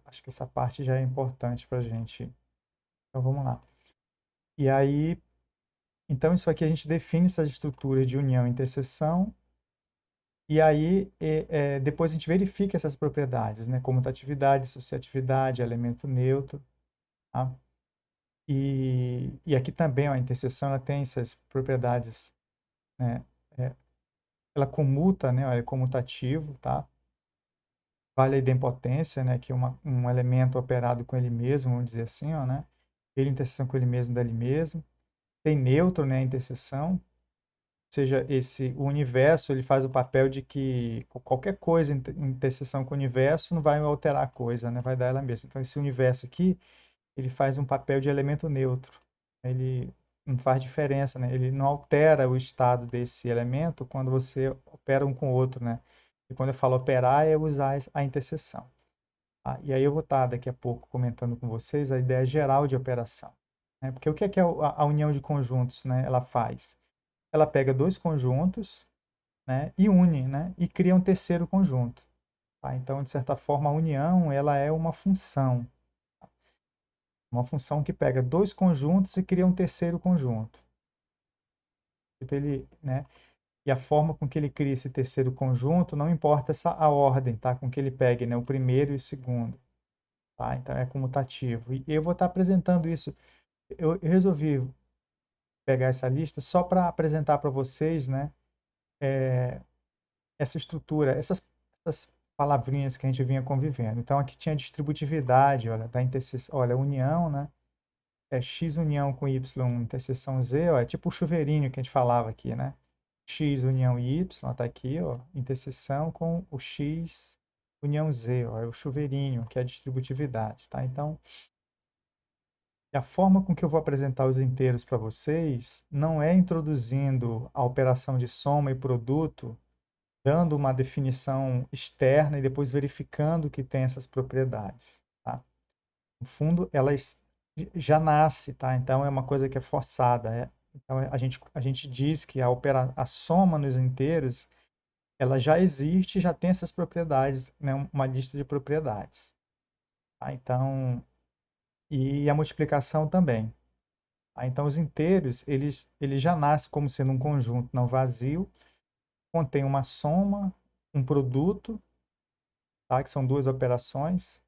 Acho que essa parte já é importante para a gente. Então vamos lá. E aí, então isso aqui a gente define essas estruturas de união e interseção, e aí depois a gente verifica essas propriedades, né? Comutatividade, associatividade, elemento neutro, tá? E aqui também ó, a interseção ela tem essas propriedades, né? É, ela comuta, né? Ela é comutativo, tá? Vale a idempotência, né? Que é um elemento operado com ele mesmo, vamos dizer assim, ó, né? Ele interseção com ele mesmo, dele mesmo. Tem neutro, né? A interseção, ou seja, o universo ele faz o papel de que qualquer coisa em interseção com o universo não vai alterar a coisa, né? Vai dar ela mesma. Então esse universo aqui ele faz um papel de elemento neutro. Ele não faz diferença, né? Ele não altera o estado desse elemento quando você opera um com o outro, né? E quando eu falo operar é usar a interseção. Ah, e aí eu vou estar daqui a pouco comentando com vocês a ideia geral de operação, né? Porque o que é que a união de conjuntos, né, ela faz? Ela pega dois conjuntos, né, e une, né, e cria um terceiro conjunto. Tá? Então, de certa forma, a união ela é uma função que pega dois conjuntos e cria um terceiro conjunto. Tipo, né, e a forma com que ele cria esse terceiro conjunto, não importa a ordem, tá, com que ele pegue, né, o primeiro e o segundo. Tá? Então, é comutativo. E eu vou estar apresentando isso. Eu resolvi pegar essa lista só para apresentar para vocês, né, essa estrutura, essas palavrinhas que a gente vinha convivendo. Então, aqui tinha distributividade, olha, da interseção, olha, união, né? É X união com Y, interseção Z, ó, é tipo o chuveirinho que a gente falava aqui, né? X união Y, tá aqui, ó, interseção com o X união Z, ó, é o chuveirinho, que é a distributividade, tá? Então, e a forma com que eu vou apresentar os inteiros para vocês não é introduzindo a operação de soma e produto, dando uma definição externa e depois verificando que tem essas propriedades, tá? No fundo, elas já nasce, tá? Então é uma coisa que é forçada. Então a gente diz que a soma nos inteiros, ela já existe, já tem essas propriedades, né? Uma lista de propriedades, tá? Então, e a multiplicação também. Tá? Então, os inteiros, eles já nascem como sendo um conjunto não vazio, contém uma soma, um produto, tá? Que são duas operações,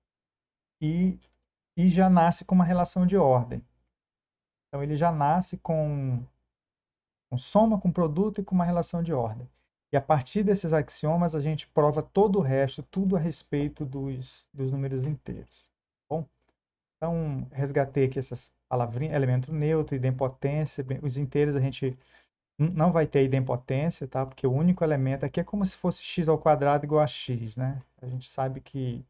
e, e já nasce com uma relação de ordem. Então, ele já nasce com soma, com produto e com uma relação de ordem. E a partir desses axiomas, a gente prova todo o resto, tudo a respeito dos números inteiros. Tá bom? Então, resgatei aqui essas palavrinhas, elemento neutro, idempotência, os inteiros a gente não vai ter idempotência, tá? Porque o único elemento aqui é como se fosse x ao quadrado igual a x, né? A gente sabe que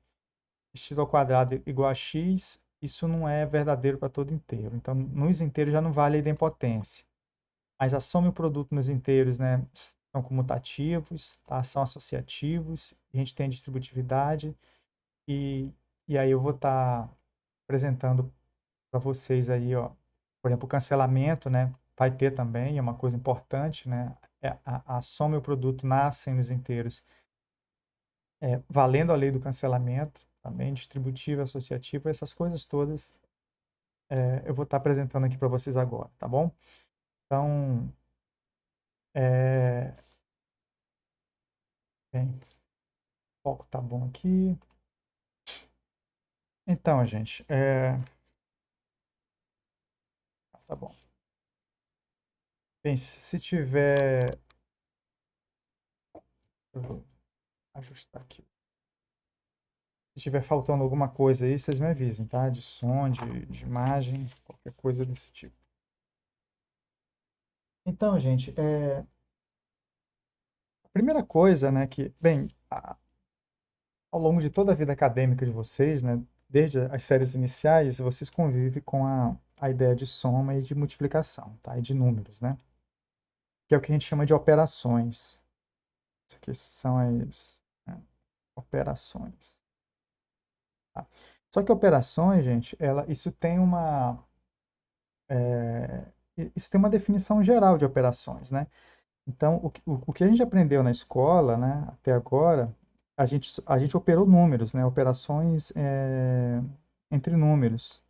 x ao quadrado igual a x, isso não é verdadeiro para todo inteiro. Então, nos inteiros já não vale a idempotência. Mas a soma e o produto nos inteiros, né, são comutativos, tá? São associativos, a gente tem a distributividade, e, e aí eu vou estar apresentando para vocês aí, ó, por exemplo, o cancelamento, né, vai ter também, é uma coisa importante, né, a soma e o produto nascem nos inteiros, valendo a lei do cancelamento, também distributivo, associativo, essas coisas todas eu vou estar apresentando aqui para vocês agora, tá bom? Então, é, bem, o foco tá bom aqui. Então, gente, tá bom. Bem, se tiver, eu vou ajustar aqui. Se tiver faltando alguma coisa aí, vocês me avisem, tá? De som, de imagem, qualquer coisa desse tipo. Então, gente, a primeira coisa, né, que, bem, ao longo de toda a vida acadêmica de vocês, né, desde as séries iniciais, vocês convivem com a ideia de soma e de multiplicação, tá? E de números, né? Que é o que a gente chama de operações. Isso aqui são as, né, operações. Tá? Só que operações, gente, isso tem é, isso tem uma definição geral de operações, né? Então, o que a gente aprendeu na escola, né, até agora, a gente operou números, né? Operações entre números,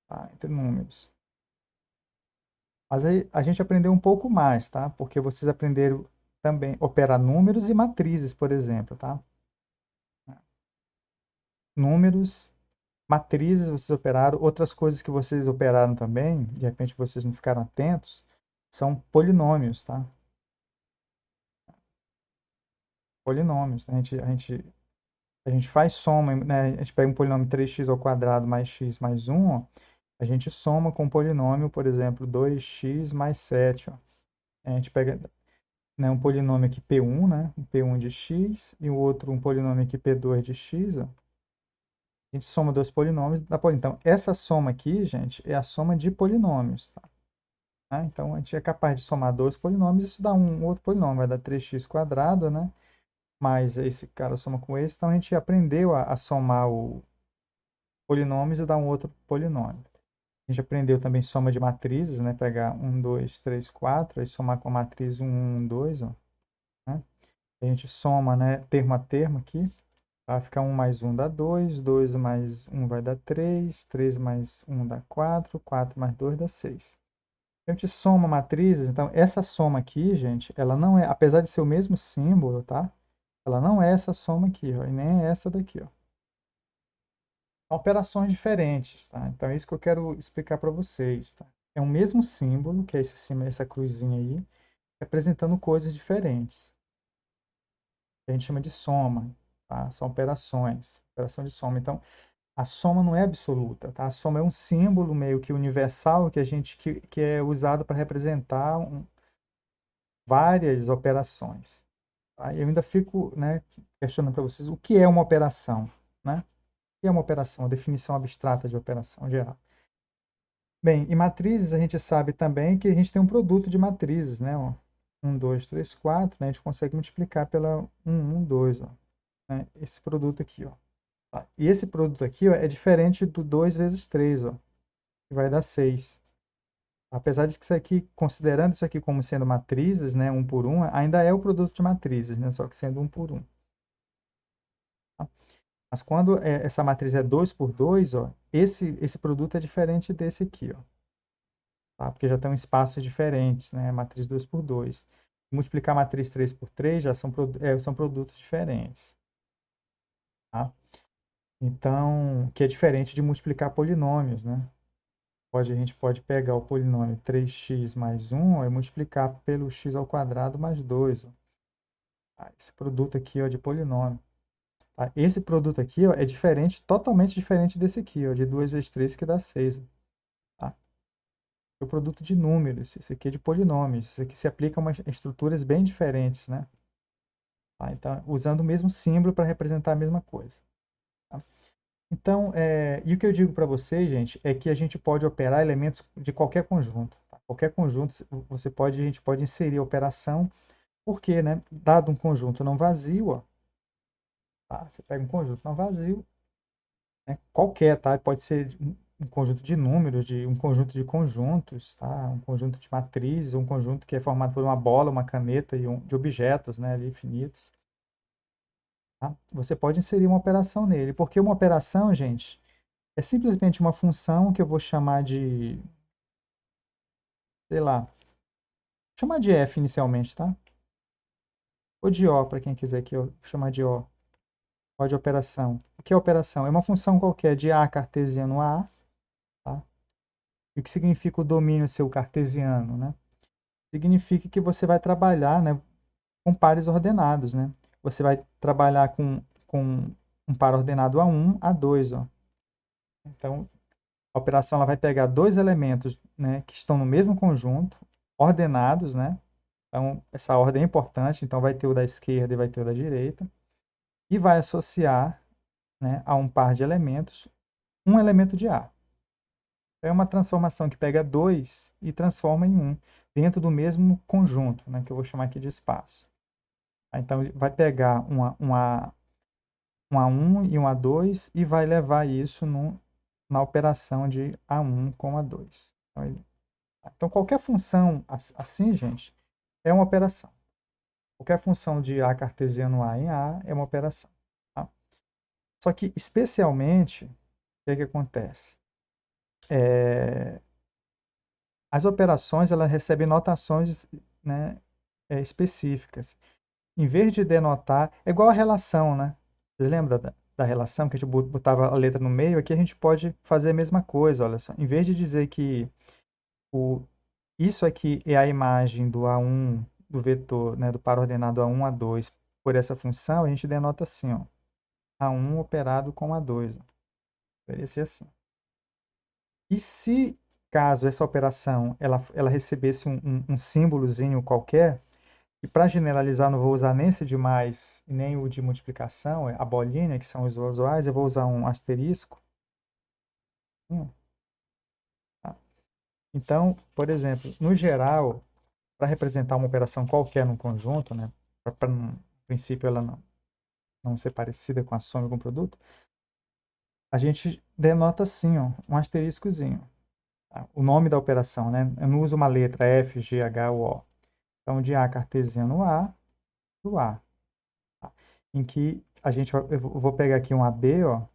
tá? Entre números. Mas aí a gente aprendeu um pouco mais, tá? Porque vocês aprenderam também operar números e matrizes, por exemplo, tá? Números, matrizes vocês operaram, outras coisas que vocês operaram também, de repente vocês não ficaram atentos, são polinômios, tá? Polinômios, né? A gente faz soma, né? A gente pega um polinômio 3x ao quadrado mais x mais 1, ó, a gente soma com um polinômio, por exemplo, 2x mais 7, ó. A gente pega, né, um polinômio aqui P1, né? Um P1 de x e o outro um polinômio aqui P2 de x, ó. A gente soma dois polinômios dá Então, essa soma aqui, gente, é a soma de polinômios, tá? Então, a gente é capaz de somar dois polinômios, isso dá um outro polinômio, vai dar 3x quadrado, né? Mas esse cara soma com esse, então a gente aprendeu a somar o polinômios e dar um outro polinômio. A gente aprendeu também soma de matrizes, né? Pegar 1, 2, 3, 4, aí somar com a matriz 1, 1, 2, ó, né? A gente soma, né, termo a termo aqui, tá? Fica 1 mais 1 dá 2, 2 mais 1 vai dar 3, 3 mais 1 dá 4, 4 mais 2 dá 6. A gente soma matrizes, então essa soma aqui, gente, ela não é, apesar de ser o mesmo símbolo, tá? Ela não é essa soma aqui, ó, e nem é essa daqui, ó. São operações diferentes, tá? Então é isso que eu quero explicar para vocês, tá? É o mesmo símbolo, que é essa cruzinha aí, representando coisas diferentes. A gente chama de soma, tá? São operações, operação de soma. Então, a soma não é absoluta, tá? A soma é um símbolo meio que universal que é usado para representar várias operações. Tá? Eu ainda fico, né, questionando para vocês o que é uma operação, né? O que é uma operação? A definição abstrata de operação geral. Bem, e matrizes a gente sabe também que a gente tem um produto de matrizes, né? Ó, 1, 2, 3, 4, né? A gente consegue multiplicar pela 1, 1, 2, ó, né? Esse produto aqui, ó. Tá? E esse produto aqui, ó, é diferente do 2 vezes 3, ó, que vai dar 6. Apesar de que isso aqui, considerando isso aqui como sendo matrizes, né, 1 por 1, ainda é o produto de matrizes, né, só que sendo 1 por 1. Tá? Mas quando essa matriz é 2 por 2, ó, esse produto é diferente desse aqui, ó, tá? Porque já tem espaços diferentes, né, matriz 2 por 2. Multiplicar a matriz 3 por 3 já são produtos diferentes. Tá? Então, que é diferente de multiplicar polinômios, né? A gente pode pegar o polinômio 3x mais 1 e multiplicar pelo x ao quadrado mais 2. Ó. Tá? Esse produto aqui, ó, de polinômio. Tá? Esse produto aqui, ó, é diferente, totalmente diferente desse aqui, ó, de 2 vezes 3 que dá 6. Tá? É o produto de números, esse aqui é de polinômios. Isso aqui se aplica a umas estruturas bem diferentes, né? Tá? Então, usando o mesmo símbolo para representar a mesma coisa. Tá? Então, e o que eu digo para vocês, gente, é que a gente pode operar elementos de qualquer conjunto. Tá? Qualquer conjunto, a gente pode inserir a operação, porque, né, dado um conjunto não vazio, ó, tá? Você pega um conjunto não vazio, né, qualquer, tá? Pode ser um conjunto de números, um conjunto de conjuntos, tá? Um conjunto de matrizes, um conjunto que é formado por uma bola, uma caneta e de objetos, né, ali infinitos. Tá? Você pode inserir uma operação nele, porque uma operação, gente, é simplesmente uma função que eu vou chamar de, sei lá, chamar de f inicialmente, tá? Ou de o, para quem quiser que eu chamar de o de operação. O que é operação? É uma função qualquer de a cartesiano a, tá? E o que significa o domínio seu cartesiano, né? Significa que você vai trabalhar, né, com pares ordenados, né? Você vai trabalhar com um par ordenado A1, A2, ó. Então, a operação ela vai pegar dois elementos, né, que estão no mesmo conjunto, ordenados, né? Então, essa ordem é importante, então vai ter o da esquerda e vai ter o da direita, e vai associar, né, a um par de elementos, um elemento de A. É uma transformação que pega dois e transforma em um, dentro do mesmo conjunto, né, que eu vou chamar aqui de espaço. Então, ele vai pegar um A1 e um A2 e vai levar isso na operação de A1 com A2. Então, qualquer função assim, gente, é uma operação. Qualquer função de A cartesiano A em A é uma operação. Tá? Só que, especialmente, o que é que acontece? As operações elas recebem notações, né, específicas. Em vez de denotar, é igual a relação, né? Você lembra da relação que a gente botava a letra no meio? Aqui a gente pode fazer a mesma coisa, olha só. Em vez de dizer que o, isso aqui é a imagem do A1, do vetor, né, do par ordenado A1, A2, por essa função, a gente denota assim, ó. A1 operado com A2. Ó. Deveria ser assim. E se, caso essa operação ela recebesse um símbolozinho qualquer, e para generalizar, não vou usar nem esse de mais e nem o de multiplicação, a bolinha, que são os usuais, eu vou usar um asterisco. Tá? Então, por exemplo, no geral, para representar uma operação qualquer num conjunto, né, para no princípio ela não ser parecida com a soma e com o produto, a gente denota assim, ó, um asteriscozinho. Tá? O nome da operação, né? Eu não uso uma letra F, G, H ou O. Então, de A cartesiano A, do A. Tá? Em que eu vou pegar aqui um AB, ó,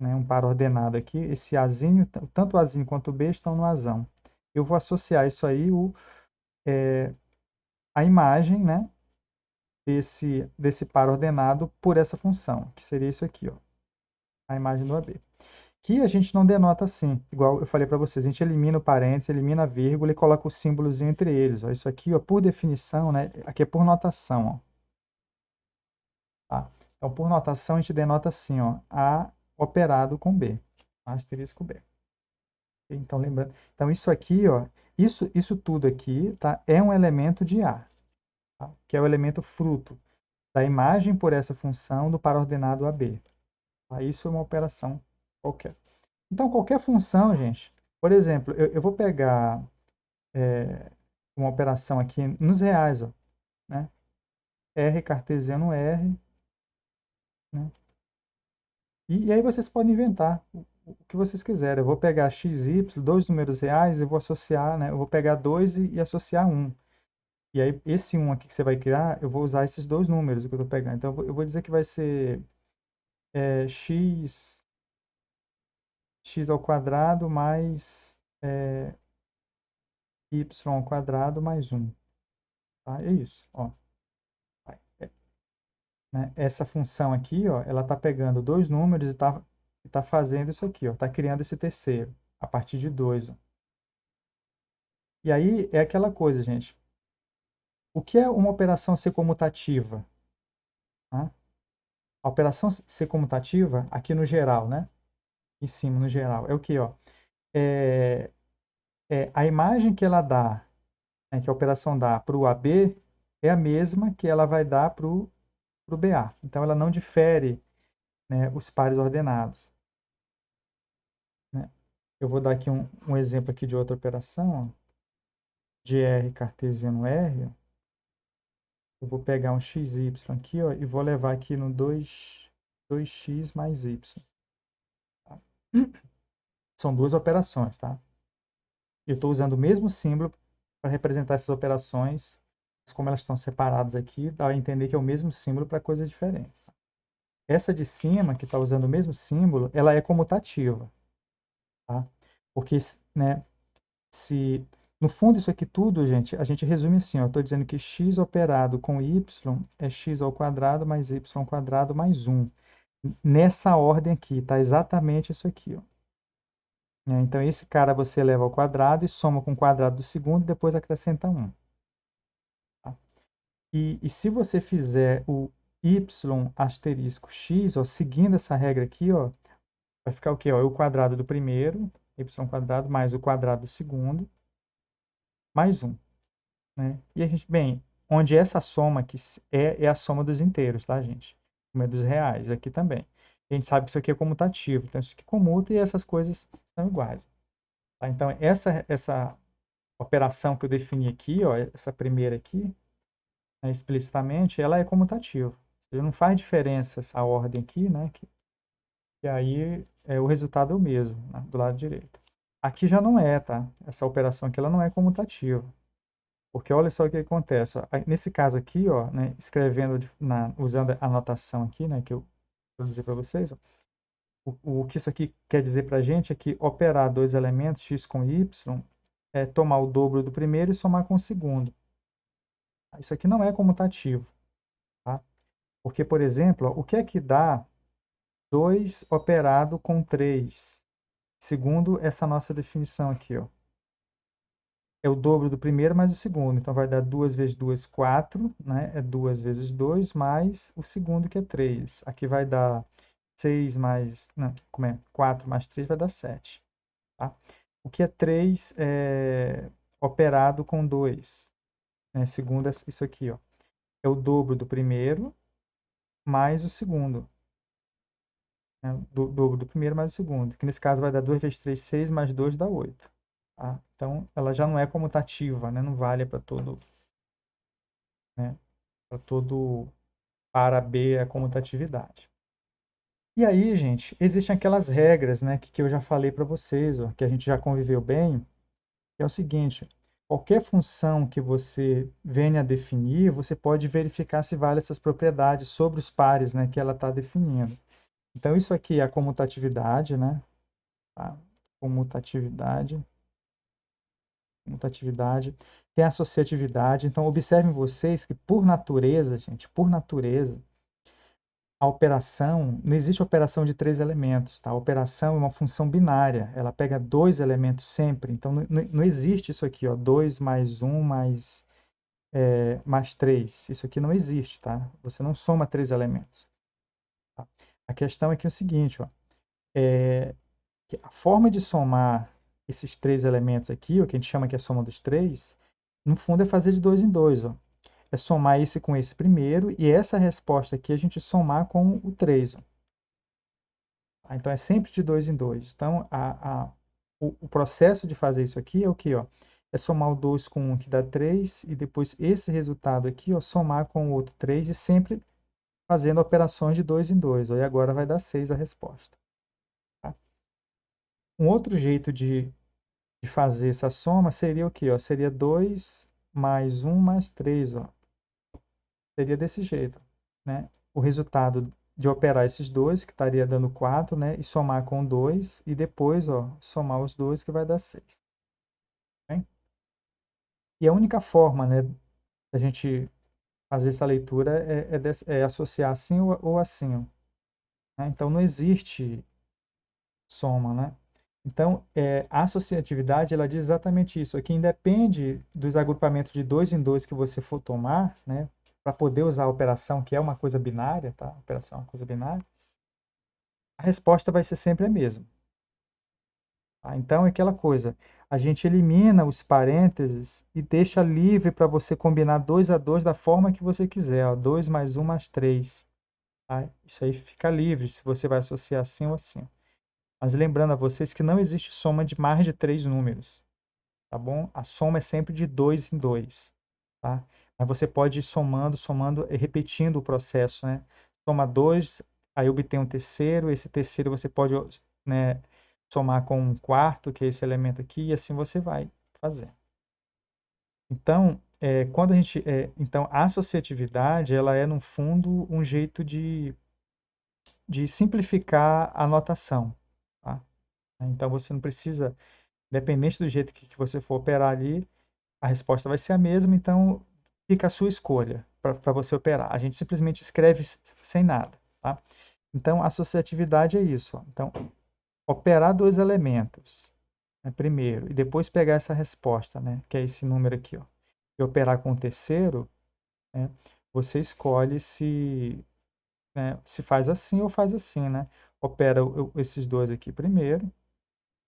né, um par ordenado aqui. Esse Azinho, tanto o Azinho quanto o B estão no Azão. Eu vou associar isso aí, a imagem, né, desse par ordenado por essa função, que seria isso aqui, ó, a imagem do AB. Que a gente não denota assim, igual eu falei para vocês, a gente elimina o parênteses, elimina a vírgula e coloca o símbolozinho entre eles. Ó. Isso aqui, ó, por definição, né, aqui é por notação. Ó, tá? Então, por notação, a gente denota assim, ó, A operado com B, asterisco B. Então, lembrando, então isso aqui, ó, isso tudo aqui, tá, é um elemento de A, tá? Que é o elemento fruto da imagem por essa função do par ordenado AB. Tá? Isso é uma operação qualquer. Então, qualquer função, gente, por exemplo, eu vou pegar uma operação aqui nos reais, ó, né? R cartesiano R, né? E aí vocês podem inventar o que vocês quiserem. Eu vou pegar x, y, dois números reais, eu vou associar, né? Eu vou pegar 2 e associar 1. E aí, esse 1 aqui que você vai criar, eu vou usar esses dois números que eu estou pegando. Então, eu vou dizer que vai ser x ao quadrado mais y ao quadrado mais 1. Tá? É isso. Ó. Né? Essa função aqui, ó, ela está pegando dois números e tá fazendo isso aqui, está criando esse terceiro, a partir de 2. Ó. E aí é aquela coisa, gente. O que é uma operação ser comutativa? Tá? A operação ser comutativa, aqui no geral, né? Em cima, no geral, é o que? Ó? É, a imagem que ela dá, né, que a operação dá para o AB, é a mesma que ela vai dar para o BA. Então, ela não difere, né, os pares ordenados. Né? Eu vou dar aqui um exemplo aqui de outra operação, ó, de R cartesiano R. Eu vou pegar um xy aqui, ó, e vou levar aqui no 2x mais y. Tá? São duas operações, tá? Eu estou usando o mesmo símbolo para representar essas operações, mas como elas estão separadas aqui, dá a entender que é o mesmo símbolo para coisas diferentes. Tá? Essa de cima, que está usando o mesmo símbolo, ela é comutativa. Tá? Porque, né, se no fundo isso aqui tudo, gente, a gente resume assim, ó, eu estou dizendo que x operado com y é x ao quadrado mais y ao quadrado mais 1. Nessa ordem aqui, tá exatamente isso aqui, ó. Então, esse cara você leva ao quadrado e soma com o quadrado do segundo e depois acrescenta 1. Tá? E se você fizer o y asterisco x, ó, seguindo essa regra aqui, ó, vai ficar o quê? Ó, é o quadrado do primeiro, y quadrado, mais o quadrado do segundo, mais 1. Né? E a gente, bem, onde essa soma aqui é a soma dos inteiros, tá, gente? Como é dos reais, aqui também. A gente sabe que isso aqui é comutativo, então isso aqui comuta e essas coisas são iguais. Tá? Então, essa operação que eu defini aqui, ó, essa primeira aqui, né, explicitamente, ela é comutativa. Não faz diferença essa ordem aqui, né? Que aí o resultado é o mesmo, né, do lado direito. Aqui já não é, tá? Essa operação aqui ela não é comutativa. Porque olha só o que acontece, ó. Nesse caso aqui, ó, né, escrevendo usando a anotação aqui, né, que eu produzi para vocês, ó, o que isso aqui quer dizer para a gente é que operar dois elementos, x com y, é tomar o dobro do primeiro e somar com o segundo. Isso aqui não é comutativo, tá? Porque, por exemplo, ó, o que é que dá 2 operado com 3? Segundo essa nossa definição aqui, ó. É o dobro do primeiro mais o segundo. Então, vai dar 2 vezes 2, 4, né? É 2 vezes 2 mais o segundo, que é 3. Aqui vai dar 6 mais... Não, como é? 4 mais 3 vai dar 7. Tá? O que é 3 operado com 2? Né? Segundo isso aqui, ó. É o dobro do primeiro mais o segundo. Né? Do dobro do primeiro mais o segundo. Que nesse caso vai dar 2 vezes 3, 6, mais 2 dá 8. Tá? Então, ela já não é comutativa, né? Não vale para todo, né? Para todo para B a comutatividade. E aí, gente, existem aquelas regras, né, que eu já falei para vocês, ó, que a gente já conviveu bem, que é o seguinte: qualquer função que você venha a definir, você pode verificar se vale essas propriedades sobre os pares, né, que ela está definindo. Então, isso aqui é a comutatividade, né? Tá? Comutatividade, comutatividade. Tem a associatividade. Então, observem vocês que, por natureza, gente, por natureza, a operação, não existe operação de três elementos, tá? A operação é uma função binária, ela pega dois elementos sempre, então não existe isso aqui, ó, 2 mais 1 mais 3, isso aqui não existe, tá? Você não soma três elementos. Tá? A questão é que é o seguinte, ó, que a forma de somar esses três elementos aqui, o que a gente chama que é a soma dos três, no fundo é fazer de dois em dois, ó. É somar esse com esse primeiro, e essa resposta aqui a gente somar com o 3. Então, é sempre de dois em dois. Então, o processo de fazer isso aqui é o quê? Ó? É somar o 2 com 1, que dá 3, e depois esse resultado aqui, ó, somar com o outro 3, e sempre fazendo operações de dois em dois. Ó, e agora vai dar 6 a resposta. Tá? Um outro jeito de fazer essa soma seria o quê? Ó? Seria 2 mais 1 mais 3. Ó. Seria desse jeito. Né? O resultado de operar esses dois, que estaria dando 4, né? E somar com 2, e depois, ó, somar os dois, que vai dar 6. Né? E a única forma, né, da gente fazer essa leitura é associar assim ou assim. Ó, né? Então, não existe soma, né? Então, a associatividade, ela diz exatamente isso. Aqui independe dos agrupamentos de dois em dois que você for tomar, né? Para poder usar a operação, que é uma coisa binária, tá? A operação é uma coisa binária. A resposta vai ser sempre a mesma. Tá? Então, é aquela coisa, a gente elimina os parênteses e deixa livre para você combinar 2 a 2 da forma que você quiser, ó, 2 mais 1 mais 3. Tá? Isso aí fica livre, se você vai associar assim ou assim. Mas lembrando a vocês que não existe soma de mais de 3 números, tá bom? A soma é sempre de 2 em 2, tá? Mas você pode ir somando, somando e repetindo o processo, né? Soma 2, aí obtém um terceiro, esse terceiro você pode, né, somar com um quarto, que é esse elemento aqui, e assim você vai fazer. Então, então a associatividade, ela é, no fundo, um jeito de simplificar a notação, tá? Então, você não precisa, independente do jeito que você for operar ali, a resposta vai ser a mesma, então fica a sua escolha para você operar. A gente simplesmente escreve sem nada, tá? Então, a associatividade é isso. Ó. Então, operar dois elementos, né, primeiro, e depois pegar essa resposta, né, que é esse número aqui, ó, e operar com o terceiro, né, você escolhe se faz assim ou faz assim, né? Opera esses dois aqui primeiro,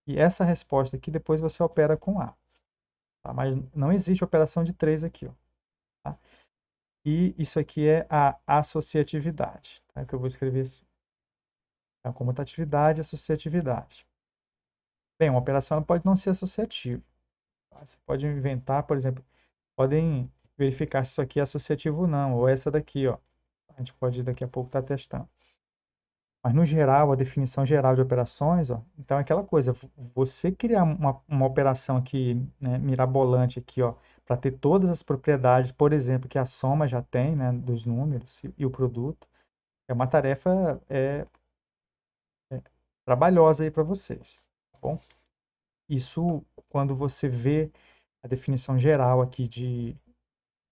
e essa resposta aqui depois você opera com A. Tá? Mas não existe operação de três aqui, ó, tá? E isso aqui é a associatividade, tá? Que eu vou escrever assim. Então, comutatividade e associatividade. Bem, uma operação pode não ser associativa. Tá? Você pode inventar, por exemplo, podem verificar se isso aqui é associativo ou não, ou essa daqui, ó. A gente pode daqui a pouco estar testando. Mas no geral, a definição geral de operações, ó, então é aquela coisa, você criar uma operação aqui, né, mirabolante aqui, ó, para ter todas as propriedades, por exemplo, que a soma já tem, né, dos números e o produto, é uma tarefa trabalhosa aí para vocês, tá bom? Isso quando você vê a definição geral aqui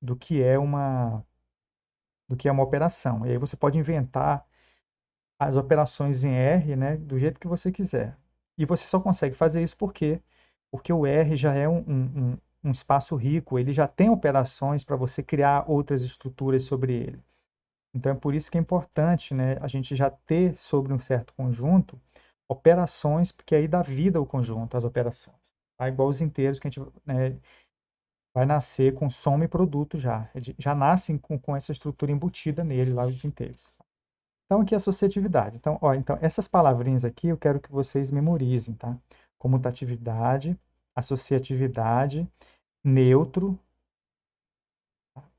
do que é uma operação. E aí você pode inventar as operações em R, né, do jeito que você quiser. E você só consegue fazer isso porque o R já é um espaço rico, ele já tem operações para você criar outras estruturas sobre ele. Então é por isso que é importante, né, a gente já ter sobre um certo conjunto operações, porque aí dá vida ao conjunto, as operações. Tá? Igual os inteiros que a gente, né, vai nascer com soma e produto já. Já nascem com essa estrutura embutida nele, lá os inteiros. Então, aqui é a associatividade. Então, ó, então, essas palavrinhas aqui eu quero que vocês memorizem, tá? Comutatividade, associatividade, neutro.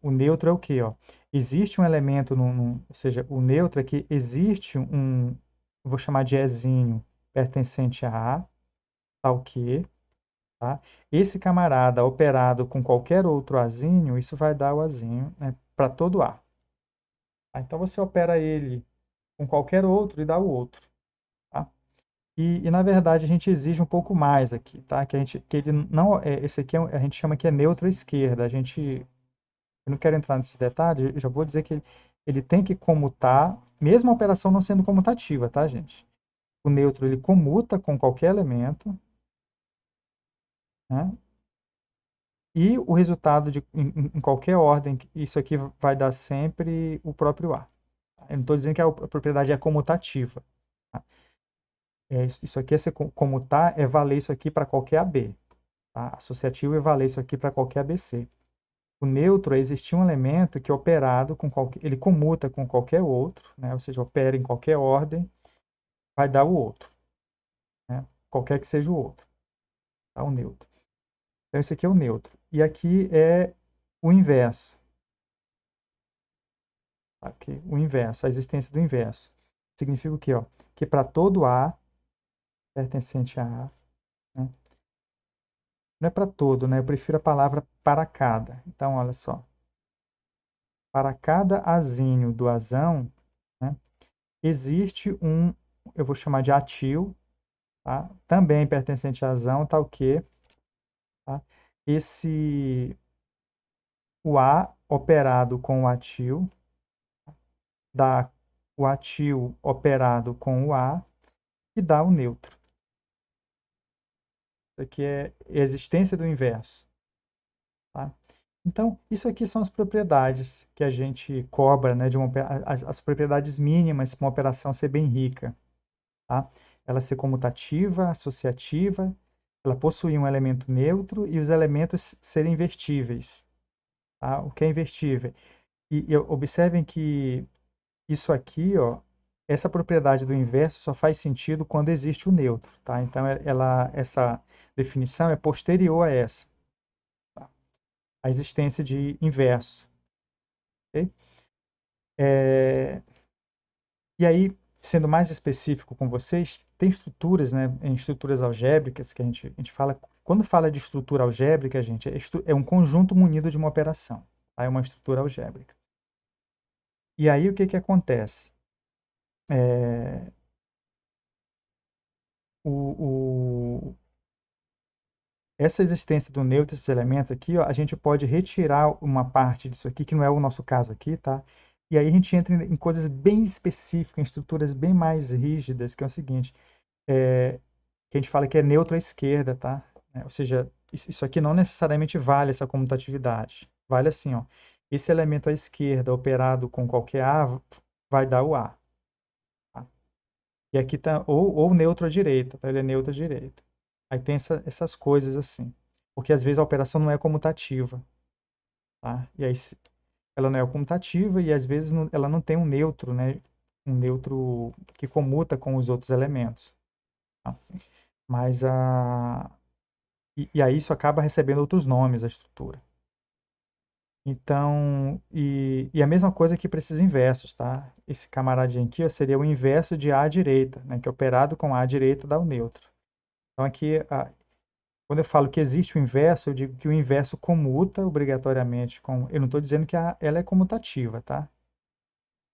O neutro é o quê, ó? Existe um elemento, ou seja, o neutro é que existe eu vou chamar de Ezinho, pertencente a A, tal que, tá? Esse camarada operado com qualquer outro Azinho, isso vai dar o Azinho, né, para todo A. Tá? Então, você opera ele com qualquer outro e dá o outro. Tá? Na verdade, a gente exige um pouco mais aqui, tá? Que ele não, esse aqui a gente chama que é neutro à esquerda. Eu não quero entrar nesses detalhes, eu já vou dizer que ele tem que comutar, mesmo a operação não sendo comutativa, tá, gente? O neutro, ele comuta com qualquer elemento, né? E o resultado em qualquer ordem, isso aqui vai dar sempre o próprio A. Eu não estou dizendo que a propriedade é comutativa. Tá? Isso aqui é ser comutar, é valer isso aqui para qualquer AB. Tá? Associativo é valer isso aqui para qualquer ABC. O neutro é existir um elemento que operado com qualquer, ele comuta com qualquer outro, né? Ou seja, opera em qualquer ordem, vai dar o outro, né? Qualquer que seja o outro, tá? O neutro. Então, esse aqui é o neutro. E aqui é o inverso. Tá? Aqui, o inverso, a existência do inverso. Significa o quê? Ó? Que para todo A pertencente a A, né? Não é para todo, né? Eu prefiro a palavra para cada. Então, olha só. Para cada azinho do azão, né, existe eu vou chamar de atil, tá? Também pertencente a azão, tal que, tá? O A operado com o atil, dá o atil operado com o A e dá o neutro. Isso aqui é a existência do inverso, tá? Então, isso aqui são as propriedades que a gente cobra, né, as propriedades mínimas para uma operação ser bem rica, tá? Ela ser comutativa, associativa, ela possuir um elemento neutro e os elementos serem invertíveis, tá? O que é invertível? E observem que isso aqui, ó, essa propriedade do inverso só faz sentido quando existe o neutro, tá? Então, essa definição é posterior a essa, tá? A existência de inverso, ok? E aí, sendo mais específico com vocês, tem estruturas, né, em estruturas algébricas que a gente fala, quando fala de estrutura algébrica, gente, é um conjunto munido de uma operação, tá? É uma estrutura algébrica. E aí, o que que acontece? É, essa existência do neutro, esses elementos aqui, ó, a gente pode retirar uma parte disso aqui, que não é o nosso caso aqui, tá? E aí a gente entra em coisas bem específicas, em estruturas bem mais rígidas, que é o seguinte, que a gente fala que é neutro à esquerda, tá? Ou seja, isso aqui não necessariamente vale essa comutatividade. Vale assim, ó. Esse elemento à esquerda operado com qualquer A vai dar o A. Tá? E aqui tá, ou neutro à direita, tá? Ele é neutro à direita. Aí tem essas coisas assim. Porque às vezes a operação não é comutativa, tá? E aí ela não é comutativa e às vezes ela não tem um neutro, né? Um neutro que comuta com os outros elementos. Tá? Mas e aí isso acaba recebendo outros nomes, a estrutura. Então, e a mesma coisa aqui para esses inversos, tá? Esse camaradinho aqui, ó, seria o inverso de A à direita, né? Que operado com A à direita dá o neutro. Então aqui Quando eu falo que existe o inverso, eu digo que o inverso comuta obrigatoriamente com. Eu não estou dizendo que ela é comutativa, tá?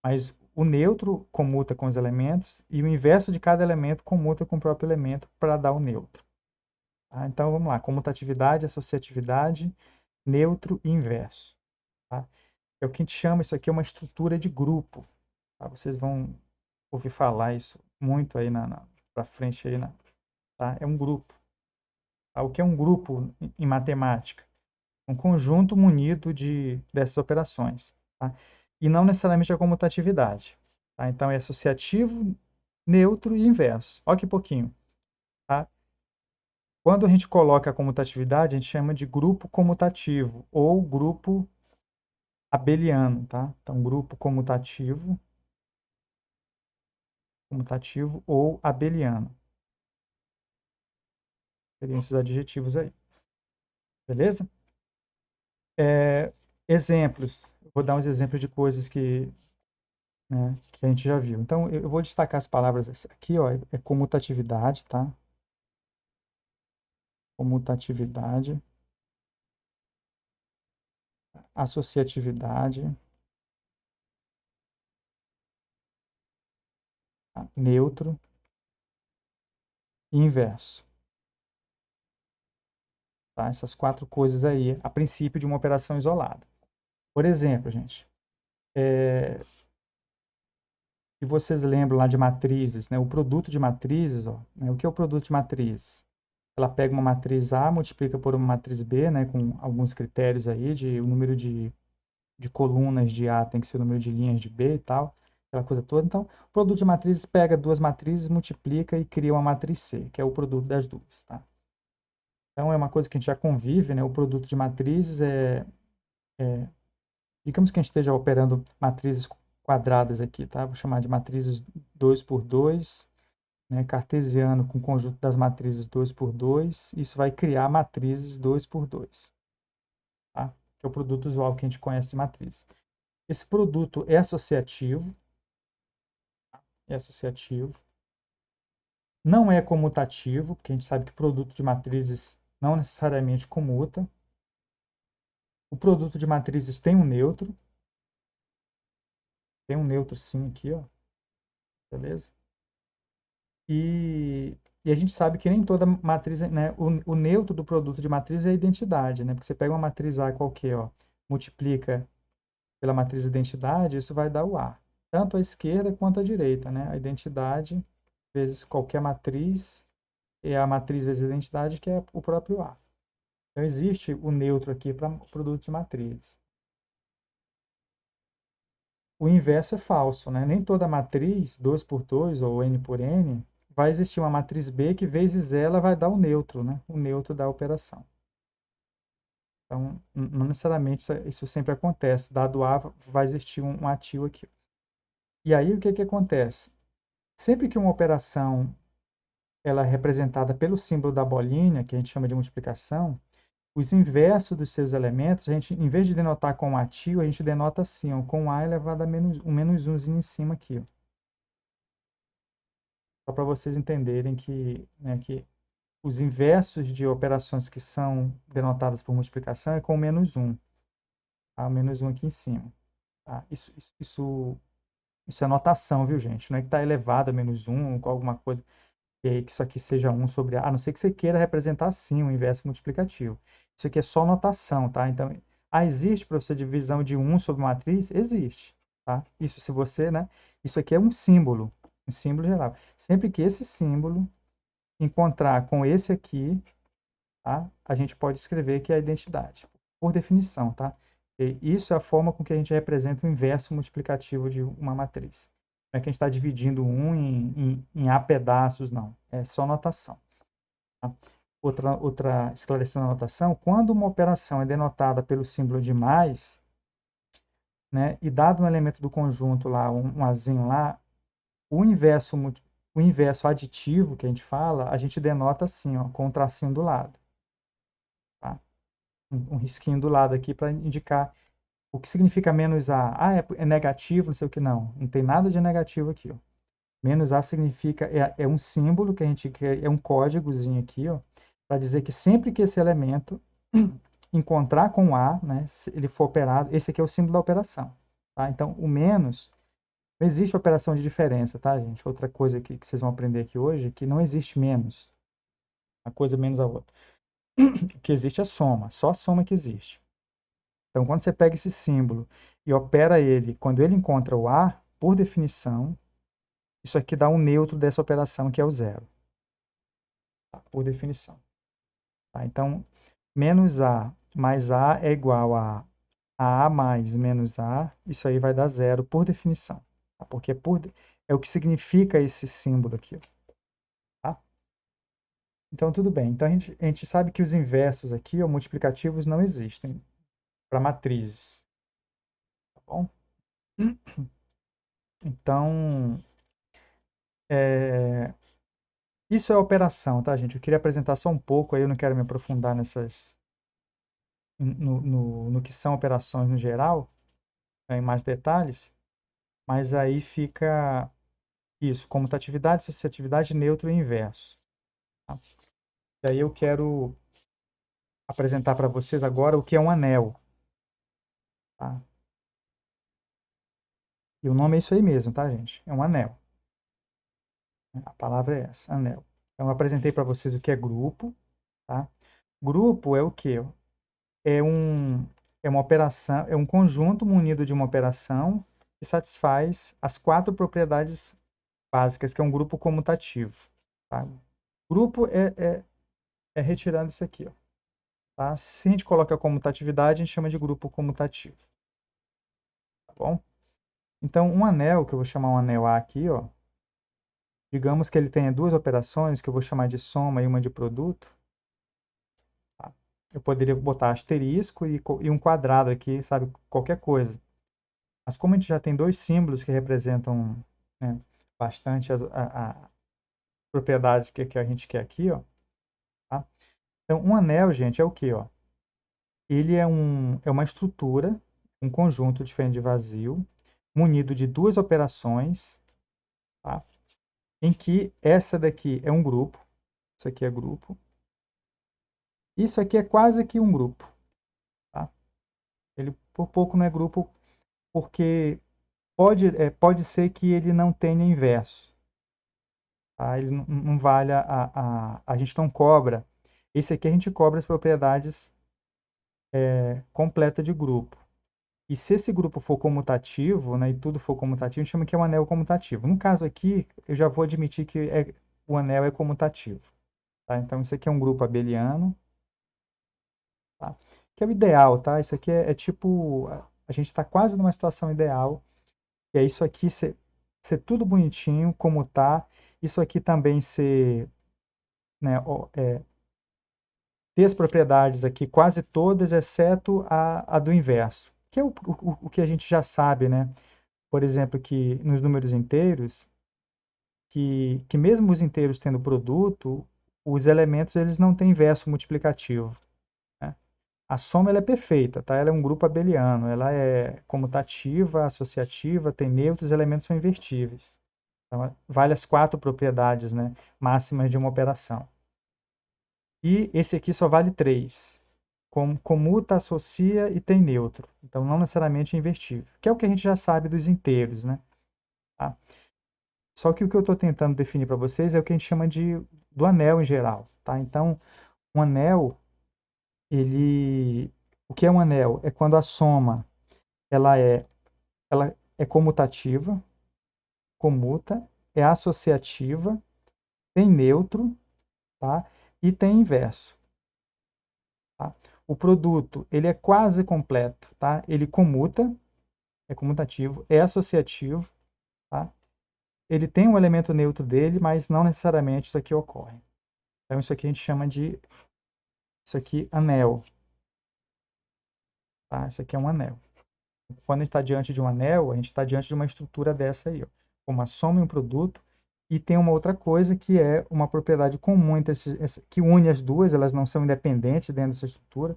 Mas o neutro comuta com os elementos e o inverso de cada elemento comuta com o próprio elemento para dar o neutro. Tá? Então vamos lá: comutatividade, associatividade, neutro e inverso. Tá? É o que a gente chama, isso aqui é uma estrutura de grupo. Tá? Vocês vão ouvir falar isso muito aí para frente aí, tá? É um grupo. Tá? O que é um grupo em matemática? Um conjunto munido dessas operações, tá? E não necessariamente a comutatividade, tá? Então é associativo, neutro e inverso. Olha que pouquinho, tá? Quando a gente coloca a comutatividade, a gente chama de grupo comutativo ou grupo abeliano, tá? Então grupo comutativo ou abeliano. Seriam esses adjetivos aí. Beleza? Exemplos. Vou dar uns exemplos de coisas né, que a gente já viu. Então, eu vou destacar as palavras aqui, ó, é comutatividade, tá? Comutatividade, associatividade, tá? Neutro e inverso, tá? Essas quatro coisas aí, a princípio de uma operação isolada. Por exemplo, gente, se vocês lembram lá de matrizes, né? O produto de matrizes, ó, né? O que é o produto de matrizes? Ela pega uma matriz A, multiplica por uma matriz B, né? Com alguns critérios aí de o número de colunas de A tem que ser o número de linhas de B e tal, aquela coisa toda. Então, o produto de matrizes pega duas matrizes, multiplica e cria uma matriz C, que é o produto das duas, tá? Então, é uma coisa que a gente já convive, né? O produto de matrizes digamos que a gente esteja operando matrizes quadradas aqui, tá? Vou chamar de matrizes 2 por 2, né? Cartesiano com conjunto das matrizes 2 por 2. Isso vai criar matrizes 2 por 2, tá? Que é o produto usual que a gente conhece de matriz. Esse produto é associativo, não é comutativo, porque a gente sabe que produto de matrizes não necessariamente comuta. O produto de matrizes tem um neutro sim aqui, ó, beleza? E a gente sabe que nem toda matriz, né, o neutro do produto de matriz é a identidade, né? Porque você pega uma matriz A qualquer, ó, multiplica pela matriz identidade, isso vai dar o A. Tanto à esquerda quanto à direita, né? A identidade vezes qualquer matriz é a matriz vezes a identidade, que é o próprio A. Então, existe o neutro aqui para produto de matriz. O inverso é falso, né? Nem toda matriz, 2 por 2 ou n por n, vai existir uma matriz B que vezes ela vai dar o neutro, né? O neutro da operação. Então, não necessariamente isso sempre acontece. Dado A, vai existir um ativo aqui. E aí, o que acontece? Sempre que uma operação ela é representada pelo símbolo da bolinha, que a gente chama de multiplicação, os inversos dos seus elementos, a gente, em vez de denotar com ativo, a gente denota assim, ó, com A elevado a menos umzinho em cima aqui. Ó. Só para vocês entenderem né, que os inversos de operações que são denotadas por multiplicação é com menos um. Tá? O menos um aqui em cima. Tá? Isso é notação, viu, gente? Não é que está elevado a menos um, com alguma coisa. E aí que isso aqui seja 1 sobre A, a não ser que você queira representar assim o inverso multiplicativo. Isso aqui é só notação, tá? Então, existe professor divisão de 1 sobre matriz? Existe, tá? Isso se você, né? Isso aqui é um símbolo geral. Sempre que esse símbolo encontrar com esse aqui, tá? A gente pode escrever que é a identidade, por definição, tá? E isso é a forma com que a gente representa o inverso multiplicativo de uma matriz. Não é que a gente está dividindo um em A pedaços, não. É só notação. Tá? Esclarecendo a notação, quando uma operação é denotada pelo símbolo de mais, né, e dado um elemento do conjunto lá, um azinho lá, o inverso aditivo que a gente fala, a gente denota assim, ó, com um tracinho do lado. Tá? Um risquinho do lado aqui para indicar o que significa menos A. Ah, é negativo, não sei o que, não. Não tem nada de negativo aqui, ó. Menos A significa, é um símbolo que a gente quer, é um códigozinho aqui, ó, para dizer que sempre que esse elemento encontrar com A, né, se ele for operado, esse aqui é o símbolo da operação. Tá? Então, o menos, não existe operação de diferença, tá, gente? Outra coisa que vocês vão aprender aqui hoje, é que não existe menos, uma coisa menos a outra. O que existe é soma, só a soma que existe. Então, quando você pega esse símbolo e opera ele, quando ele encontra o A, por definição, isso aqui dá um neutro dessa operação, que é o zero, tá? Por definição. Tá? Então, menos A mais A é igual a mais menos A, isso aí vai dar zero por definição, tá? Porque é o que significa esse símbolo aqui, tá? Então, tudo bem. Então, a gente sabe que os inversos aqui, ou multiplicativos, não existem para matrizes, tá bom? Então, isso é operação, tá, gente? Eu queria apresentar só um pouco, aí eu não quero me aprofundar no que são operações no geral, né, em mais detalhes, mas aí fica isso, comutatividade, associatividade, neutro e inverso. Tá? E aí eu quero apresentar para vocês agora o que é um anel. Tá? E o nome é isso aí mesmo, tá, gente? É um anel. A palavra é essa, anel. Então, eu apresentei para vocês o que é grupo. Tá? Grupo é o quê? É um, é uma operação, é um conjunto munido de uma operação que satisfaz as 4 propriedades básicas, que é um grupo comutativo. Tá? Grupo é retirando isso aqui. Ó, tá? Se a gente coloca comutatividade, a gente chama de grupo comutativo. Tá bom? Então, um anel, que eu vou chamar um anel A aqui, ó, digamos que ele tenha 2 operações, que eu vou chamar de soma e uma de produto. Tá? Eu poderia botar asterisco e um quadrado aqui, sabe, qualquer coisa. Mas como a gente já tem 2 símbolos que representam, né, bastante as propriedades que a gente quer aqui, ó, tá? Então, um anel, gente, é o quê, ó? Ele é uma estrutura, um conjunto diferente de vazio, munido de 2 operações, tá? Em que essa daqui é um grupo, isso aqui é grupo, isso aqui é quase que um grupo, tá? Ele por pouco não é grupo, porque pode ser que ele não tenha inverso, tá? Ele não vale a gente não cobra. Esse aqui a gente cobra as propriedades completa de grupo. E se esse grupo for comutativo, né, e tudo for comutativo, a gente chama que é um anel comutativo. No caso aqui, eu já vou admitir que o anel é comutativo. Tá? Então, isso aqui é um grupo abeliano, tá? Que é o ideal, tá? Isso aqui é tipo, a gente está quase numa situação ideal, que é isso aqui ser tudo bonitinho, como tá. Isso aqui também ser, né, ter as propriedades aqui quase todas, exceto a do inverso, que é o que a gente já sabe, né? Por exemplo, que nos números inteiros, que mesmo os inteiros tendo produto, os elementos eles não têm inverso multiplicativo, né? A soma ela é perfeita, tá? Ela é um grupo abeliano, ela é comutativa, associativa, tem neutros, os elementos são invertíveis. Então, vale as 4 propriedades, né, máximas de uma operação. E esse aqui só vale 3. Comuta, associa e tem neutro. Então, não necessariamente é invertível, que é o que a gente já sabe dos inteiros, né? Tá? Só que o que eu estou tentando definir para vocês é o que a gente chama do anel em geral, tá? Então, um anel, o que é um anel? É quando a soma ela é comutativa, comuta, é associativa, tem neutro, tá? E tem inverso. Tá? O produto, ele é quase completo, tá? Ele comuta, é comutativo, é associativo, tá? Ele tem um elemento neutro dele, mas não necessariamente isso aqui ocorre. Então, isso aqui a gente chama de, isso aqui, anel, tá? Isso aqui é um anel. Quando a gente está diante de um anel, a gente está diante de uma estrutura dessa aí, ó, uma soma e um produto, e tem uma outra coisa que é uma propriedade comum entre que une as duas, elas não são independentes dentro dessa estrutura.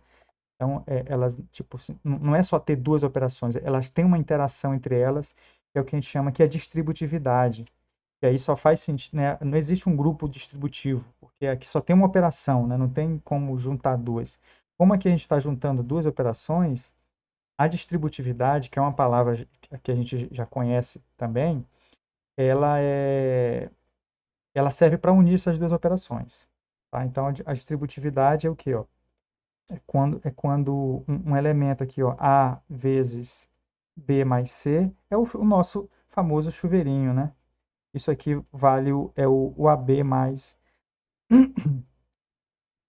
Então, elas, tipo, não é só ter 2 operações, elas têm uma interação entre elas, que é o que a gente chama que é distributividade. E aí só faz sentido, né? Não existe um grupo distributivo, porque que aqui só tem uma operação, né? Não tem como juntar duas. Como aqui a gente está juntando duas operações, a distributividade, que é uma palavra que a gente já conhece também, ela é, ela serve para unir essas duas operações. Tá? Então, a distributividade é o quê? Ó? É quando um elemento aqui, ó, A vezes B mais C, é o nosso famoso chuveirinho, né? Isso aqui vale o AB mais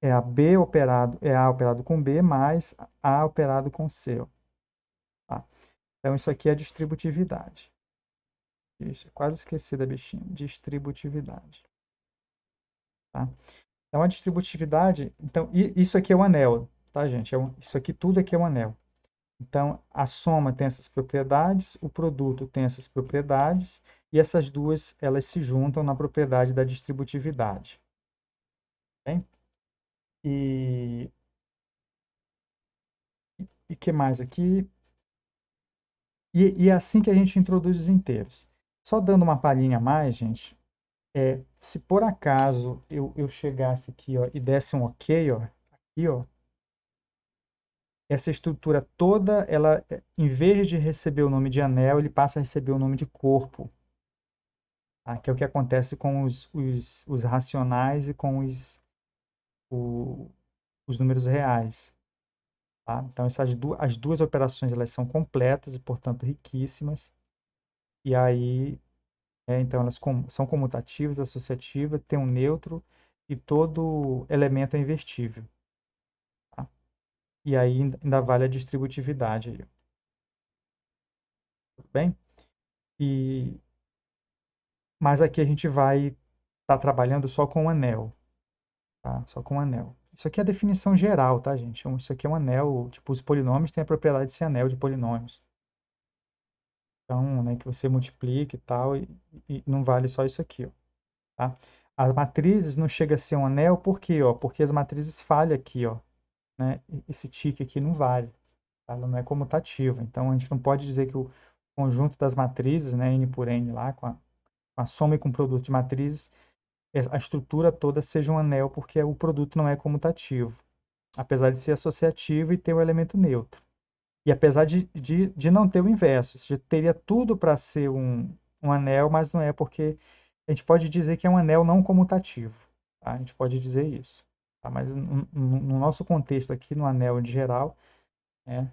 é A operado com B mais A operado com C. Ó, tá? Então, isso aqui é distributividade. Ixi, quase esqueci da bichinha. Distributividade. Tá? Então, a distributividade... Então, isso aqui é o anel, tá, gente? Isso aqui tudo aqui é um anel. Então, a soma tem essas propriedades, o produto tem essas propriedades, e essas duas, elas se juntam na propriedade da distributividade. Bem? E que mais aqui? E é assim que a gente introduz os inteiros. Só dando uma palhinha a mais, gente, se por acaso eu chegasse aqui, ó, e desse um OK, ó, aqui, ó, essa estrutura toda, ela, em vez de receber o nome de anel, ele passa a receber o nome de corpo, tá? Que é o que acontece com os racionais e com os números reais. Tá? Então, as duas operações elas são completas e, portanto, riquíssimas. E aí, então, elas são comutativas, associativas, tem um neutro e todo elemento é invertível. Tá? E aí ainda vale a distributividade. Aí, tudo bem? E, mas aqui a gente vai estar trabalhando só com o anel. Tá? Só com o anel. Isso aqui é a definição geral, tá, gente? Isso aqui é um anel, tipo, os polinômios têm a propriedade de ser anel de polinômios. Então, né, que você multiplica e tal, e não vale só isso aqui, ó, tá? As matrizes não chega a ser um anel, por quê, ó? Porque as matrizes falham aqui, ó, né? Esse tique aqui não vale, tá? Ela não é comutativa. Então, a gente não pode dizer que o conjunto das matrizes, né, n por n lá, com a soma e com o produto de matrizes, a estrutura toda seja um anel, porque o produto não é comutativo, apesar de ser associativo e ter o elemento neutro. E apesar de não ter o inverso, você teria tudo para ser um anel, mas não é, porque a gente pode dizer que é um anel não comutativo. Tá? A gente pode dizer isso. Tá? Mas no nosso contexto aqui, no anel em geral, né,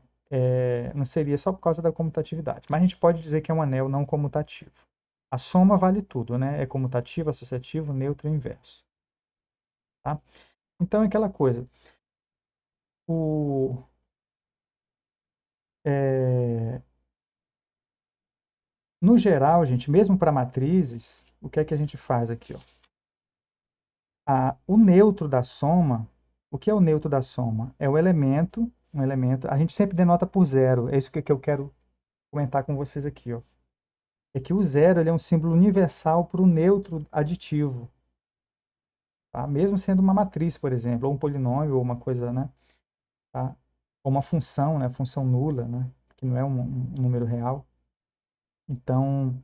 não seria só por causa da comutatividade. Mas a gente pode dizer que é um anel não comutativo. A soma vale tudo, né? É comutativo, associativo, neutro e inverso. Tá? Então é aquela coisa. O, é, No geral, gente, mesmo para matrizes, o que é que a gente faz aqui? Ó? O neutro da soma, o que é o neutro da soma? É o elemento, um elemento, a gente sempre denota por zero, é isso que eu quero comentar com vocês aqui. Ó. É que o zero ele é um símbolo universal para o neutro aditivo, tá? Mesmo sendo uma matriz, por exemplo, ou um polinômio, ou uma coisa, né? Tá? Ou uma função, né? Função nula, né? Que não é um número real. Então,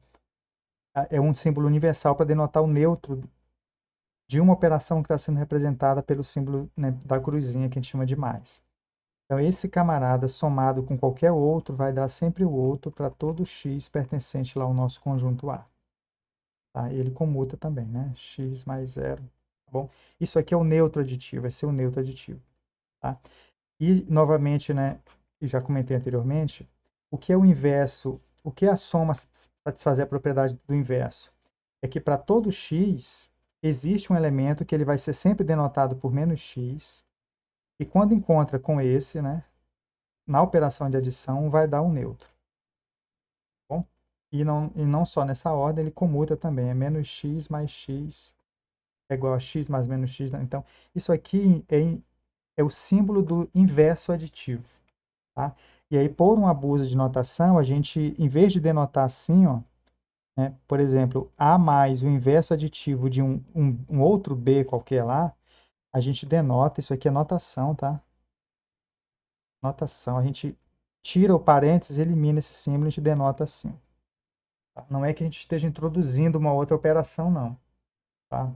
é um símbolo universal para denotar o neutro de uma operação que está sendo representada pelo símbolo, né, da cruzinha, que a gente chama de mais. Então, esse camarada somado com qualquer outro vai dar sempre o outro para todo x pertencente lá ao nosso conjunto A. Tá? Ele comuta também, né? X mais zero. Tá bom? Isso aqui é o neutro aditivo, vai ser o neutro aditivo. Tá? E, novamente, né, eu já comentei anteriormente, o que é o inverso, o que é a soma satisfazer a propriedade do inverso? É que para todo x, existe um elemento que ele vai ser sempre denotado por menos x, e quando encontra com esse, né, na operação de adição, vai dar um neutro. Tá bom? E não só nessa ordem, ele comuta também, é menos x mais x é igual a x mais menos x. Né? Então, isso aqui é o símbolo do inverso aditivo. Tá? E aí, por um abuso de notação, a gente, em vez de denotar assim, ó, né, por exemplo, A mais o inverso aditivo de um outro B qualquer lá, a gente denota, isso aqui é notação, tá? Notação, a gente tira o parênteses, elimina esse símbolo, a gente denota assim. Tá? Não é que a gente esteja introduzindo uma outra operação, não. Tá?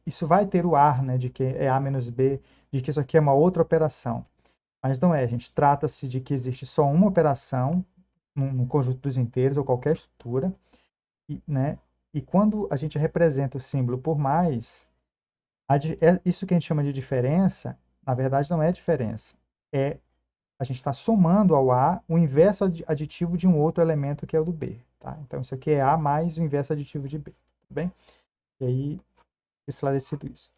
isso vai ter o ar, né, de que é A menos B, de que isso aqui é uma outra operação. Mas não é, gente. Trata-se de que existe só uma operação no conjunto dos inteiros ou qualquer estrutura, né? E quando a gente representa o símbolo por mais, isso que a gente chama de diferença, na verdade não é diferença. A gente está somando ao A o inverso aditivo de um outro elemento que é o do B, tá? Então isso aqui é A mais o inverso aditivo de B, tudo bem? E aí, esclarecido isso.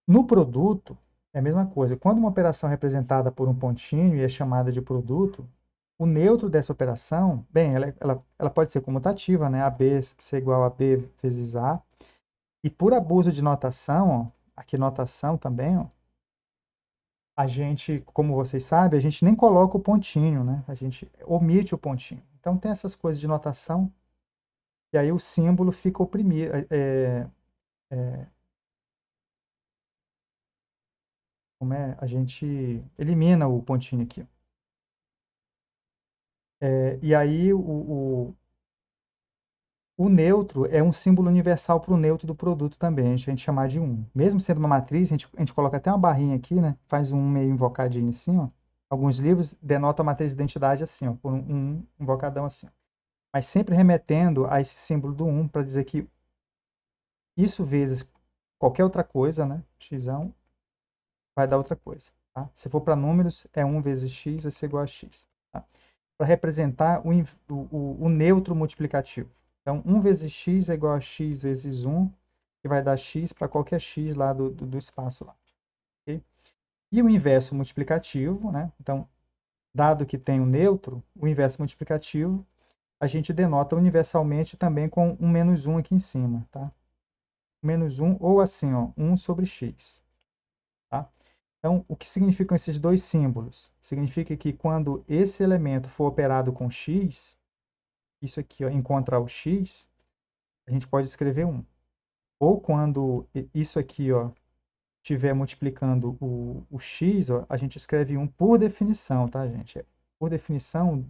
No produto, é a mesma coisa. Quando uma operação é representada por um pontinho e é chamada de produto, o neutro dessa operação, bem, ela pode ser comutativa, né? AB ser igual a B vezes A. E por abuso de notação, ó, aqui notação também, ó, a gente, como vocês sabem, a gente nem coloca o pontinho, né? A gente omite o pontinho. Então tem essas coisas de notação, e aí o símbolo fica oprimido, como é? A gente elimina o pontinho aqui. E aí o neutro é um símbolo universal para o neutro do produto também, a gente chamar de 1. Mesmo sendo uma matriz, a gente coloca até uma barrinha aqui, né? Faz um meio invocadinho assim, ó. Alguns livros denotam a matriz de identidade assim, ó, por um invocadão assim. Mas sempre remetendo a esse símbolo do 1 para dizer que isso vezes qualquer outra coisa, né? X vai dar outra coisa. Tá? Se for para números, é 1 vezes x vai ser igual a x. Tá? Para representar o neutro multiplicativo. Então, 1 vezes x é igual a x vezes 1, que vai dar x para qualquer x lá do espaço lá. Okay? E o inverso multiplicativo, né? Então, dado que tem o neutro, o inverso multiplicativo, a gente denota universalmente também com um menos 1 aqui em cima, tá? Menos 1, ou assim, ó, 1 sobre x. Tá? Então, o que significam esses dois símbolos? Significa que quando esse elemento for operado com x, isso aqui, ó, encontrar o x, a gente pode escrever 1. Ou quando isso aqui, ó, estiver multiplicando o x, ó, a gente escreve 1 por definição, tá, gente? Por definição,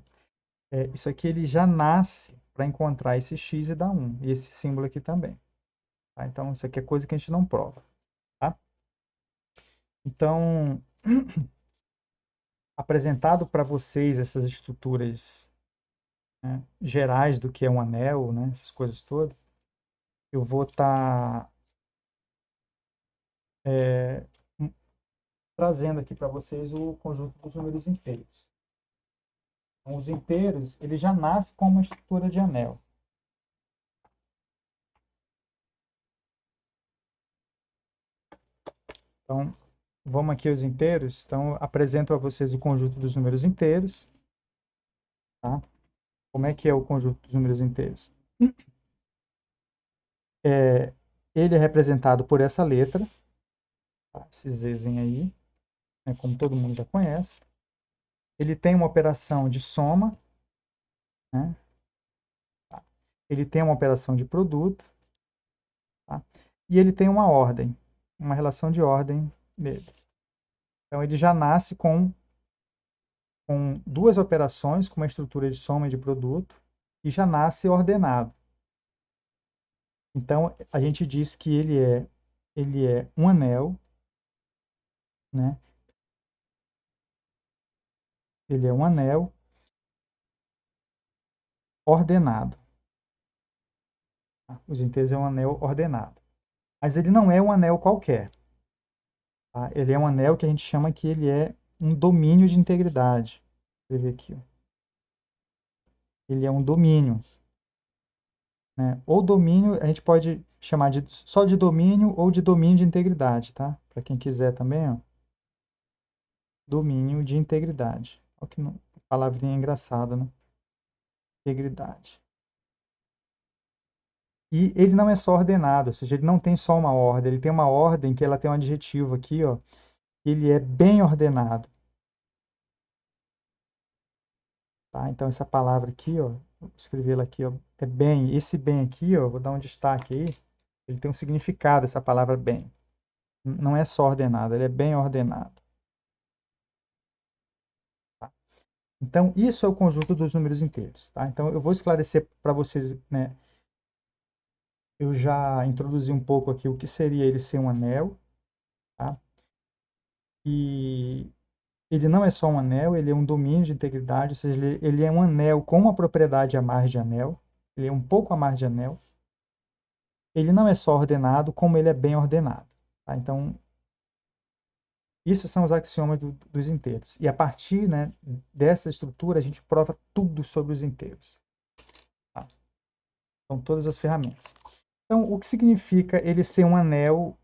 isso aqui ele já nasce para encontrar esse x e dar 1. E esse símbolo aqui também. Tá? Então, isso aqui é coisa que a gente não prova. Tá? Então, apresentado para vocês essas estruturas, né, gerais do que é um anel, né, essas coisas todas, eu vou estar trazendo aqui para vocês o conjunto dos números inteiros. Então, os inteiros, ele já nasce com uma estrutura de anel. Então, vamos aqui aos inteiros. Então, apresento a vocês o conjunto dos números inteiros. Tá? Como é que é o conjunto dos números inteiros? Ele é representado por essa letra, tá? Esse Zzinho aí, né, como todo mundo já conhece. Ele tem uma operação de soma, né? Tá? Ele tem uma operação de produto, tá? E ele tem uma ordem, uma relação de ordem dele. Então, ele já nasce com duas operações, com uma estrutura de soma e de produto, e já nasce ordenado. Então, a gente diz que ele é um anel, né? Ele é um anel ordenado. Tá? Os inteiros é um anel ordenado. Mas ele não é um anel qualquer. Tá? Ele é um anel que a gente chama que ele é um domínio de integridade. Vou escrever aqui. Ó. Ele é um domínio. Né? Ou domínio, a gente pode chamar só de domínio ou de domínio de integridade. Tá? Para quem quiser também, ó. Domínio de integridade. Olha que palavrinha engraçada, né? Integridade. E ele não é só ordenado, ou seja, ele não tem só uma ordem, ele tem uma ordem que ela tem um adjetivo aqui, ó, ele é bem ordenado. Tá? Então, essa palavra aqui, ó, vou escrevê-la aqui, ó, é bem. Esse bem aqui, ó, vou dar um destaque aí, ele tem um significado, essa palavra bem. Não é só ordenado, ele é bem ordenado. Tá? Então, isso é o conjunto dos números inteiros. Tá? Então, eu vou esclarecer para vocês, né? eu já introduzi um pouco aqui o que seria ele ser um anel, tá? E ele não é só um anel, ele é um domínio de integridade, ou seja, ele é um anel com uma propriedade a mais de anel, ele é um pouco a mais de anel. Ele não é só ordenado, como ele é bem ordenado, tá? Então, isso são os axiomas dos inteiros. E a partir, né, dessa estrutura, a gente prova tudo sobre os inteiros. Tá? São todas as ferramentas. Então, o que significa ele ser um anel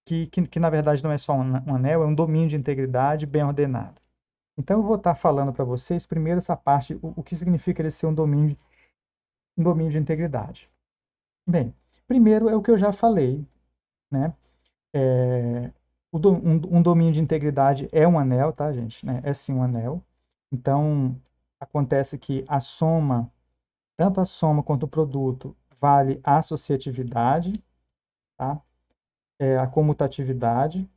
que na verdade não é só um anel, é um domínio de integridade bem ordenado. Então, eu vou estar falando para vocês primeiro essa parte, o que significa ele ser um domínio de integridade. Bem, primeiro é o que eu já falei, né? Um domínio de integridade é um anel, tá, gente? Né? É sim um anel. Então, acontece que a soma, tanto a soma quanto o produto, vale a associatividade, tá? A comutatividade,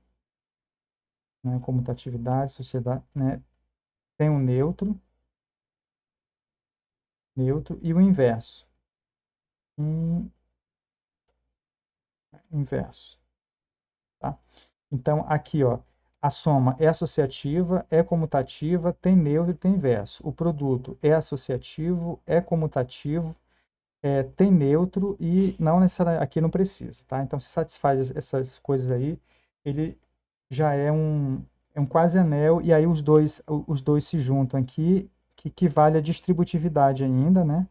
né? Comutatividade, sociedade, né? Tem o neutro e o inverso. Inverso, tá? Então, aqui, ó, a soma é associativa, é comutativa, tem neutro e tem inverso. O produto é associativo, é comutativo, tem neutro e não necessariamente, aqui não precisa, tá? Então, se satisfaz essas coisas aí, ele já é um quase anel, e aí os dois se juntam aqui, que equivale à distributividade ainda, né?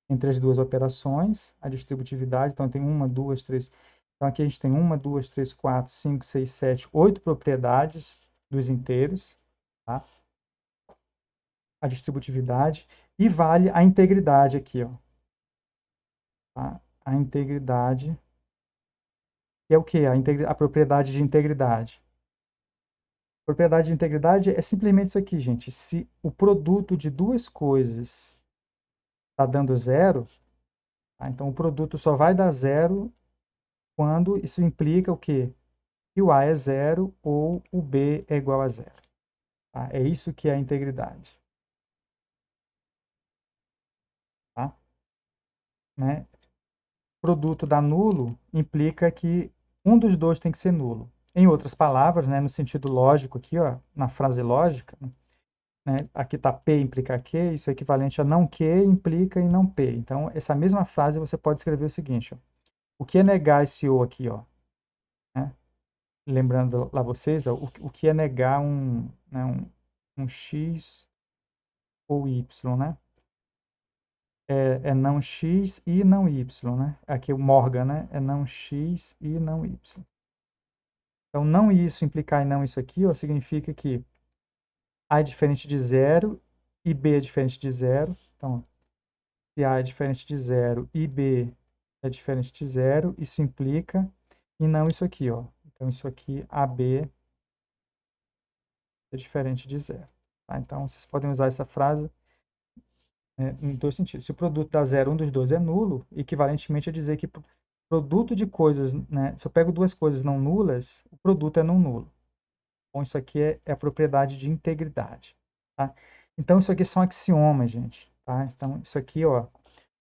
Entre as duas operações, a distributividade, então tem uma, duas, três. Então aqui a gente tem uma, duas, três, quatro, cinco, seis, sete, oito propriedades dos inteiros, tá? A distributividade, e vale a integridade aqui, ó. Tá? A integridade, que é o quê? A propriedade de integridade. Propriedade de integridade é simplesmente isso aqui, gente. Se o produto de duas coisas está dando zero, tá? Então o produto só vai dar zero quando isso implica o quê? Que o A é zero ou o B é igual a zero. Tá? É isso que é a integridade. Tá? Né? Produto dá nulo implica que um dos dois tem que ser nulo. Em outras palavras, né, no sentido lógico aqui, ó, na frase lógica, né, aqui está P implica Q, isso é equivalente a não Q implica em não P. Então, essa mesma frase você pode escrever o seguinte, ó, o que é negar esse O aqui, ó, né? Lembrando lá vocês, ó, o que é negar né, um X ou Y, né? É não X e não Y, né? Aqui o Morgan, né? É não X e não Y. Então, não isso implicar em não isso aqui, ó, significa que A é diferente de zero e B é diferente de zero. Então, se A é diferente de zero e B é diferente de zero, isso implica em não isso aqui, ó. Então, isso aqui, AB é diferente de zero. Tá? Então, vocês podem usar essa frase, né, em dois sentidos. Se o produto dá zero, um dos dois é nulo, equivalentemente a dizer que produto de coisas, né, se eu pego duas coisas não nulas, o produto é não nulo. Bom, isso aqui é a propriedade de integridade. Tá? Então, isso aqui são axiomas, gente. Tá? Então, isso aqui, ó,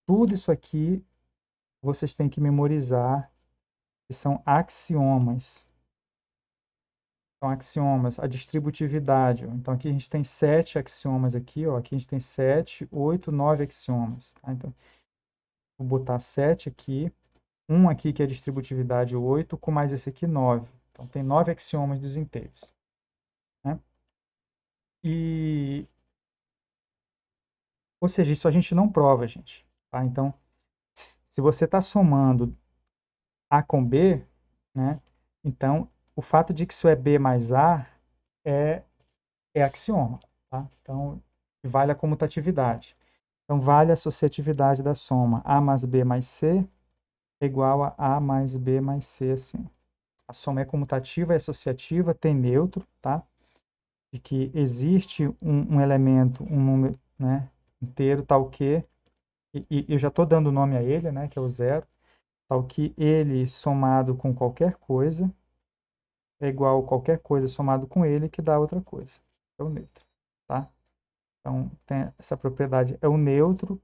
tudo isso aqui vocês têm que memorizar, que são axiomas. São axiomas, a distributividade. Ó. Então, aqui a gente tem 7 axiomas aqui, ó. Aqui a gente tem 7, 8, 9 axiomas. Tá? Então, vou botar 7 aqui, um aqui que é distributividade 8, com mais esse aqui 9. Então, tem 9 axiomas dos inteiros. Né? E, ou seja, isso a gente não prova, gente. Tá? Então, se você está somando A com B, né? Então, o fato de que isso é B mais A é, é axioma. Tá? Então, vale a comutatividade. Então, vale a associatividade da soma A mais B mais C é igual a A mais B mais C, assim. A soma é comutativa, é associativa, tem neutro, tá? De que existe um elemento, um número, né, inteiro, tal que, e eu já estou dando nome a ele, né, que é o zero, tal que ele somado com qualquer coisa é igual a qualquer coisa somado com ele que dá outra coisa. É o neutro, tá? Então, tem essa propriedade, é o neutro,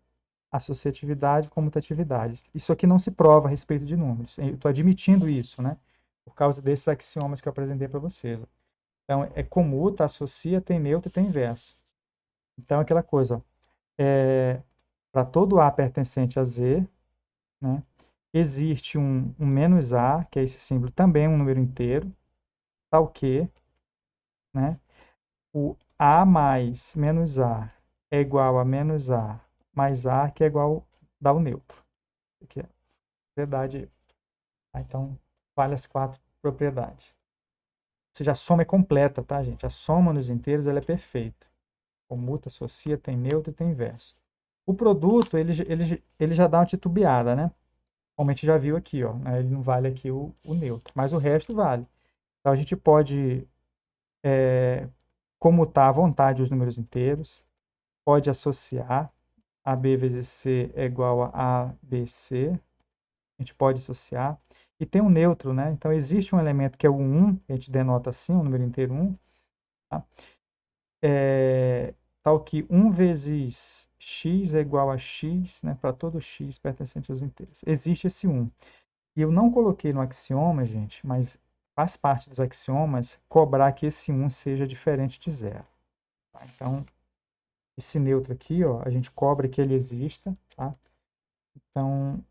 associatividade, comutatividade. Isso aqui não se prova a respeito de números. Eu estou admitindo isso, né? Por causa desses axiomas que eu apresentei para vocês. Então, é comuta, associa, tem neutro e tem inverso. Então, aquela coisa, para todo A pertencente a Z, né, existe um menos A, que é esse símbolo, também um número inteiro, tal que, né, o A mais menos A é igual a menos A mais A, que é igual dá o neutro. Aqui é propriedade. Então, vale as 4 propriedades. Ou seja, a soma é completa, tá, gente? A soma nos inteiros ela é perfeita. Comuta, associa, tem neutro e tem inverso. O produto, ele já dá uma titubeada, né? Como a gente já viu aqui, ó, né? Ele não vale aqui o neutro, mas o resto vale. Então, a gente pode comutar à vontade os números inteiros, pode associar, AB vezes C é igual a ABC, a gente pode associar. E tem um neutro, né? Então, existe um elemento que é o 1, que a gente denota assim, um número inteiro 1, tá? Tal que 1 vezes x é igual a x, né? Para todo x pertencente aos inteiros. Existe esse 1. E eu não coloquei no axioma, gente, mas faz parte dos axiomas cobrar que esse 1 seja diferente de zero. Tá? Então, esse neutro aqui, ó, a gente cobra que ele exista, tá? Então,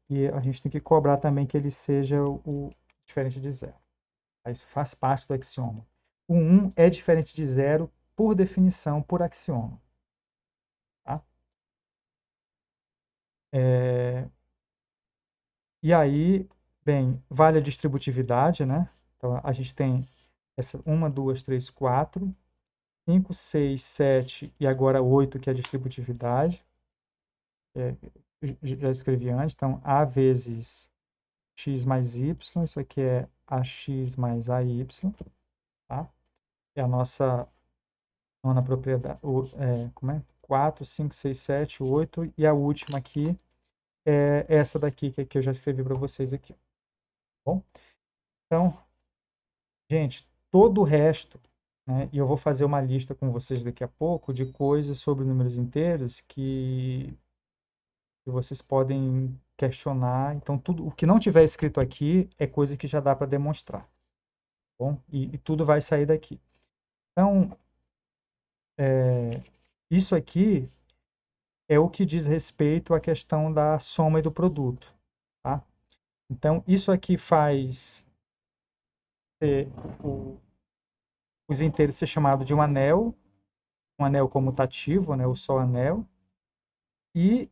e a gente tem que cobrar também que ele seja o diferente de zero. Tá? Isso faz parte do axioma. O 1 é diferente de zero por definição, por axioma. Tá? E aí, bem, vale a distributividade, né? Então, a gente tem essa 1, 2, 3, 4, 5, 6, 7 e agora 8, que é a distributividade. Já escrevi antes. Então, A vezes x mais y, isso aqui é ax mais ay, tá? É a nossa nona propriedade, como é? 4, 5, 6, 7, 8, e a última aqui é essa daqui, que eu já escrevi para vocês aqui. Bom, então, gente, todo o resto, né, e eu vou fazer uma lista com vocês daqui a pouco de coisas sobre números inteiros que vocês podem questionar. Então, tudo o que não tiver escrito aqui é coisa que já dá para demonstrar, tá bom? E tudo vai sair daqui. Então, isso aqui é o que diz respeito à questão da soma e do produto, tá? Então, isso aqui faz o, os inteiros ser chamado de um anel comutativo, né, o só anel, e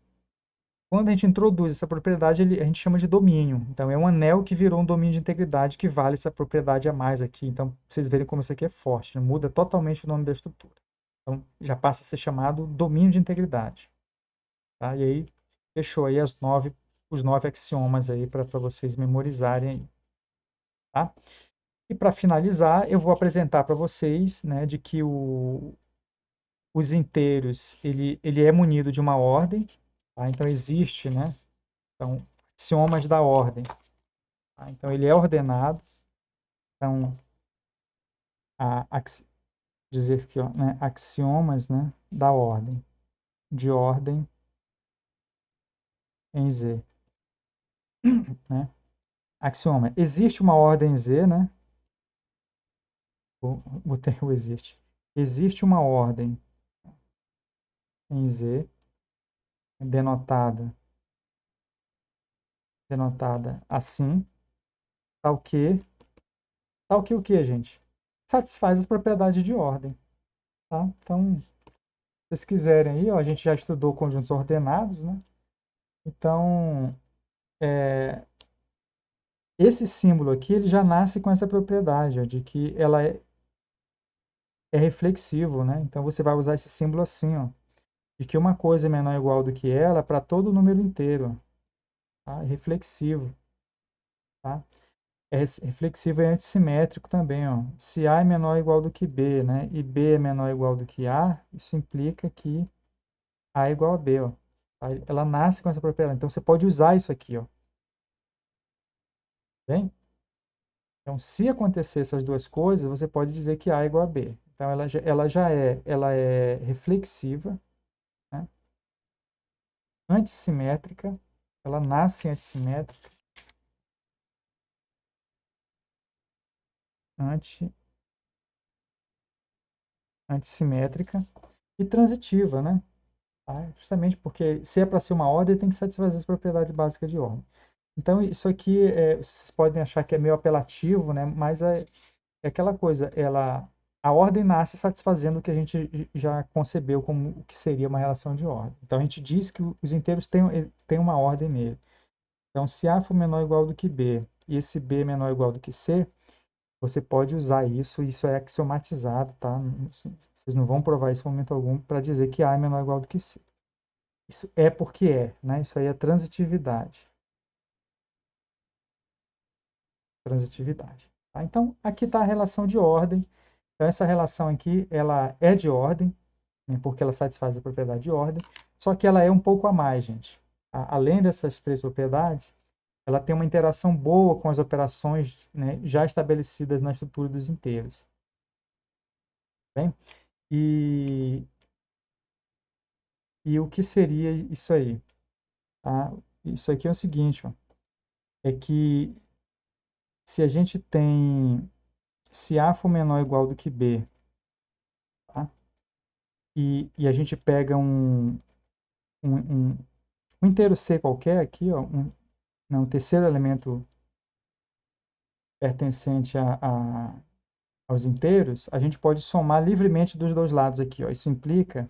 quando a gente introduz essa propriedade, a gente chama de domínio. Então, é um anel que virou um domínio de integridade que vale essa propriedade a mais aqui. Então, pra vocês verem como isso aqui é forte, né? Muda totalmente o nome da estrutura. Então, já passa a ser chamado domínio de integridade. Tá? E aí, fechou aí os 9 axiomas aí para vocês memorizarem aí. Tá? E para finalizar, eu vou apresentar para vocês, né, de que os inteiros, ele é munido de uma ordem, tá? Então, existe, né? Então, axiomas da ordem. Tá? Então, ele é ordenado. Então, dizer aqui, ó, né, axiomas, né, da ordem, de ordem em Z. Né? Axioma. Existe uma ordem Z, né? Botei o existe. Existe uma ordem em Z, denotada assim, tal que o que, gente? Satisfaz as propriedades de ordem. Tá? Então, se vocês quiserem aí, ó, a gente já estudou conjuntos ordenados, né? Então, esse símbolo aqui, ele já nasce com essa propriedade, ó, de que ela é reflexivo, né? Então, você vai usar esse símbolo assim, ó, de que uma coisa é menor ou igual do que ela para todo número inteiro. Tá? É reflexivo. Tá? É reflexivo e antissimétrico também, ó. Se A é menor ou igual do que B, né? E B é menor ou igual do que A, isso implica que A é igual a B, ó. Tá? Ela nasce com essa propriedade. Então, você pode usar isso aqui, ó. Bem? Então, se acontecer essas duas coisas, você pode dizer que A é igual a B. Então, ela é reflexiva, né? antissimétrica, ela nasce antissimétrica, anti, antissimétrica e transitiva, né? Tá? Justamente porque se é para ser uma ordem, tem que satisfazer as propriedades básicas de ordem. Então, isso aqui, vocês podem achar que é meio apelativo, né? Mas é aquela coisa, a ordem nasce satisfazendo o que a gente já concebeu como o que seria uma relação de ordem. Então, a gente diz que os inteiros têm uma ordem nele. Então, se A for menor ou igual do que B, e esse B é menor ou igual do que C, você pode usar isso é axiomatizado, tá? Vocês não vão provar isso em momento algum para dizer que A é menor ou igual do que C. Isso é porque é, né? Isso aí é transitividade. Transitividade. Tá? Então, aqui está a relação de ordem. Então, essa relação aqui, ela é de ordem, né? Porque ela satisfaz a propriedade de ordem, só que ela é um pouco a mais, gente. Além dessas três propriedades, ela tem uma interação boa com as operações, né, já estabelecidas na estrutura dos inteiros. Bem? E, e o que seria isso aí? Tá? Isso aqui é o seguinte, ó, é que se a gente tem, se A for menor ou igual do que B, tá? E a gente pega um, um, um inteiro C qualquer aqui, ó, não, um terceiro elemento pertencente aos inteiros, a gente pode somar livremente dos dois lados aqui, ó. Isso implica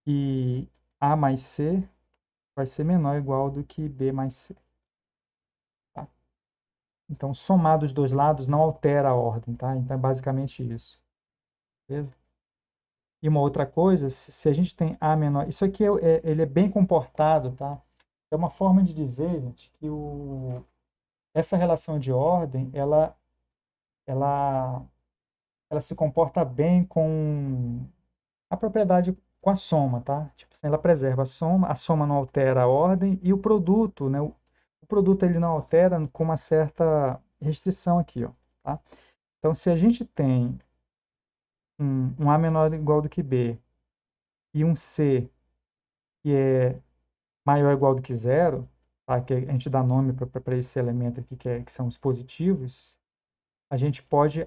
que A mais C vai ser menor ou igual do que B mais C. Tá? Então, somar dos dois lados não altera a ordem, tá? Então, é basicamente isso. Beleza? E uma outra coisa, se a gente tem A menor... Isso aqui, ele é bem comportado, tá? É uma forma de dizer, gente, que essa relação de ordem, ela, ela se comporta bem com a propriedade com a soma, tá? Tipo assim, ela preserva a soma não altera a ordem e o produto, né? O produto ele não altera com uma certa restrição aqui, ó, tá? Então, se a gente tem um A menor ou igual do que B e um C que é maior ou igual do que zero, tá? Que a gente dá nome para esse elemento aqui que são os positivos, a gente pode,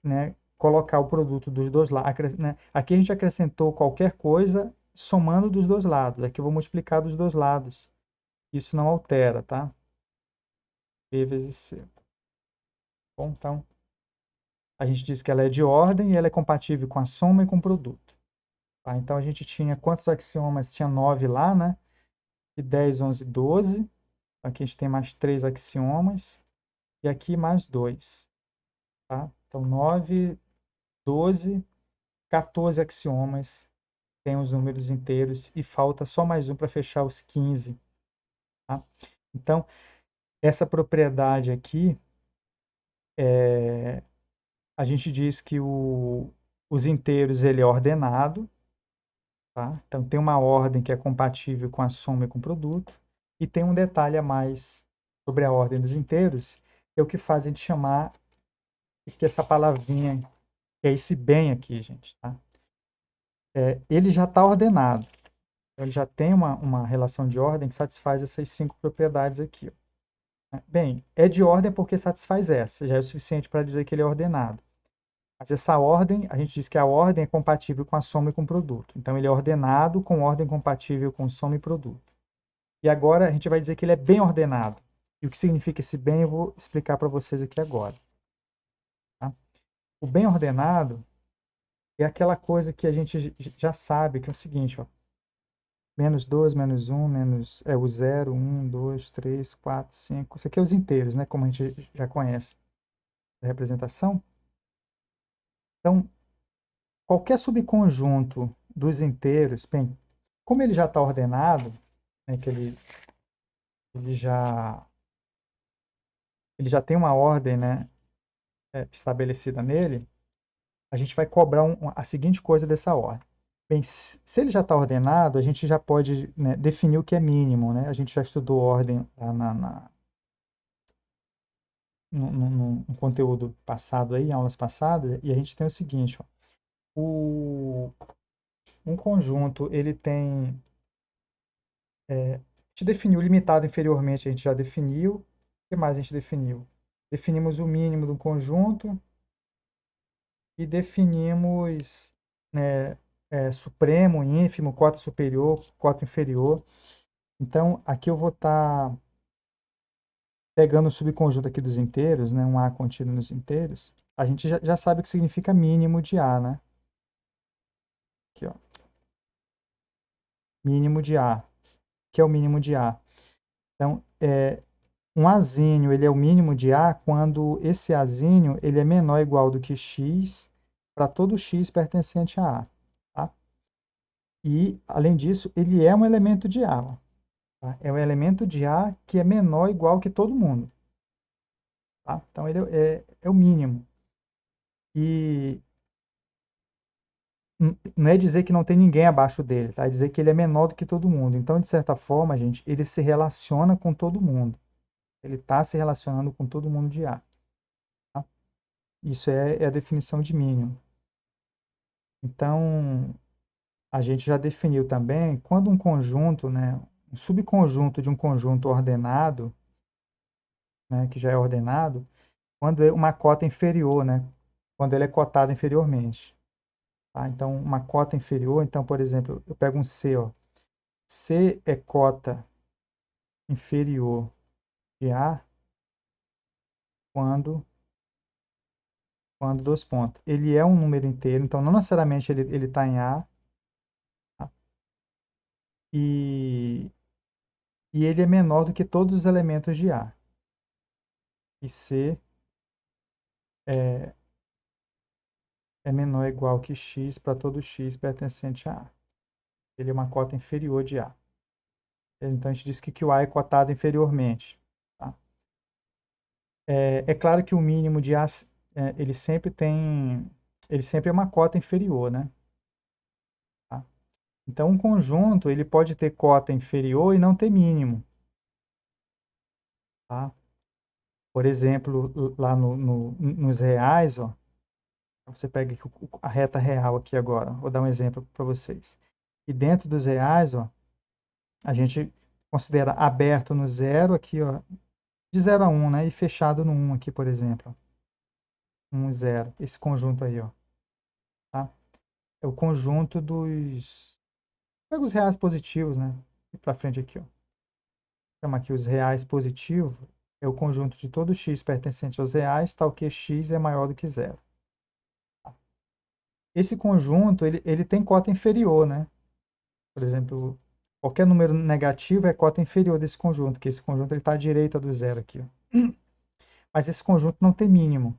né, colocar o produto dos dois lados, né? Aqui a gente acrescentou qualquer coisa somando dos dois lados. Aqui eu vou multiplicar dos dois lados. Isso não altera, tá? B vezes C. Bom, então, a gente diz que ela é de ordem e ela é compatível com a soma e com o produto. Tá? Então, a gente tinha quantos axiomas? Tinha 9 lá, né? E 10, 11, 12. Aqui a gente tem mais 3 axiomas. E aqui mais 2. Tá? Então, 9, 12, 14 axiomas. Tem os números inteiros. E falta só mais um para fechar os 15. Tá? Então, essa propriedade aqui, a gente diz que os inteiros ele é ordenado. Tá? Então, tem uma ordem que é compatível com a soma e com o produto. E tem um detalhe a mais sobre a ordem dos inteiros, é o que faz a gente chamar que essa palavrinha, que é esse bem aqui, gente. Tá? Ele já está ordenado. Ele já tem uma relação de ordem que satisfaz essas 5 propriedades aqui. Ó. Bem, é de ordem porque satisfaz essa, já é o suficiente para dizer que ele é ordenado. Mas essa ordem, a gente diz que a ordem é compatível com a soma e com o produto. Então, ele é ordenado com ordem compatível com soma e produto. E agora a gente vai dizer que ele é bem ordenado. E o que significa esse bem eu vou explicar para vocês aqui agora. Tá? O bem ordenado é aquela coisa que a gente já sabe, que é o seguinte, ó. Menos 2, menos 1, menos o 0, 1, 2, 3, 4, 5. Isso aqui é os inteiros, né? Como a gente já conhece a representação. Então, qualquer subconjunto dos inteiros, bem, como ele já está ordenado, né, que ele já, ele já tem uma ordem, né, estabelecida nele, a gente vai cobrar a seguinte coisa dessa ordem. Bem, se ele já está ordenado, a gente já pode, né, definir o que é mínimo, né? A gente já estudou ordem lá no conteúdo passado aí, em aulas passadas, e a gente tem o seguinte, ó, um conjunto, ele tem A gente definiu limitado inferiormente, a gente já definiu. O que mais a gente definiu? Definimos o mínimo do conjunto e definimos, né, supremo, ínfimo, cota superior, cota inferior. Então, aqui eu vou estar pegando o subconjunto aqui dos inteiros, né, um A contínuo nos inteiros. A gente já sabe o que significa mínimo de A, né? Aqui, ó. Mínimo de A, que é o mínimo de A. Então, um azinho, ele é o mínimo de A quando esse azinho ele é menor ou igual do que x para todo x pertencente a A. Tá? E, além disso, ele é um elemento de A. Ó, tá? É um elemento de A que é menor ou igual que todo mundo. Tá? Então, ele é o mínimo. E não é dizer que não tem ninguém abaixo dele, tá? É dizer que ele é menor do que todo mundo. Então, de certa forma, gente, ele se relaciona com todo mundo. Ele está se relacionando com todo mundo de A. Tá? Isso é a definição de mínimo. Então, a gente já definiu também quando um conjunto, né, um subconjunto de um conjunto ordenado, né, que já é ordenado, quando é uma cota inferior, né, quando ele é cotado inferiormente. Tá? Então, uma cota inferior, então, por exemplo, eu pego um C, ó. C é cota inferior de A quando, quando dois pontos. Ele é um número inteiro, então não necessariamente ele está em A, tá? E, e ele é menor do que todos os elementos de A. E C é, é menor ou igual que x para todo x pertencente a A. Ele é uma cota inferior de A. Então, a gente diz que o A é cotado inferiormente. Tá? É claro que o mínimo de A, ele sempre tem, ele sempre é uma cota inferior, né? Tá? Então, um conjunto, ele pode ter cota inferior e não ter mínimo. Tá? Por exemplo, lá nos reais, ó, você pega aqui a reta real aqui agora. Vou dar um exemplo para vocês. E dentro dos reais, ó, a gente considera aberto no zero aqui, ó, de 0 a 1, né? E fechado no 1 aqui, por exemplo. 1 e 0. Esse conjunto aí, ó. Tá? É o conjunto dos... Pega os reais positivos, né? E para frente aqui, ó. Chama aqui os reais positivos. É o conjunto de todo x pertencente aos reais, tal que x é maior do que zero. Esse conjunto, ele tem cota inferior, né? Por exemplo, qualquer número negativo é cota inferior desse conjunto, que esse conjunto está à direita do zero aqui, ó. Mas esse conjunto não tem mínimo.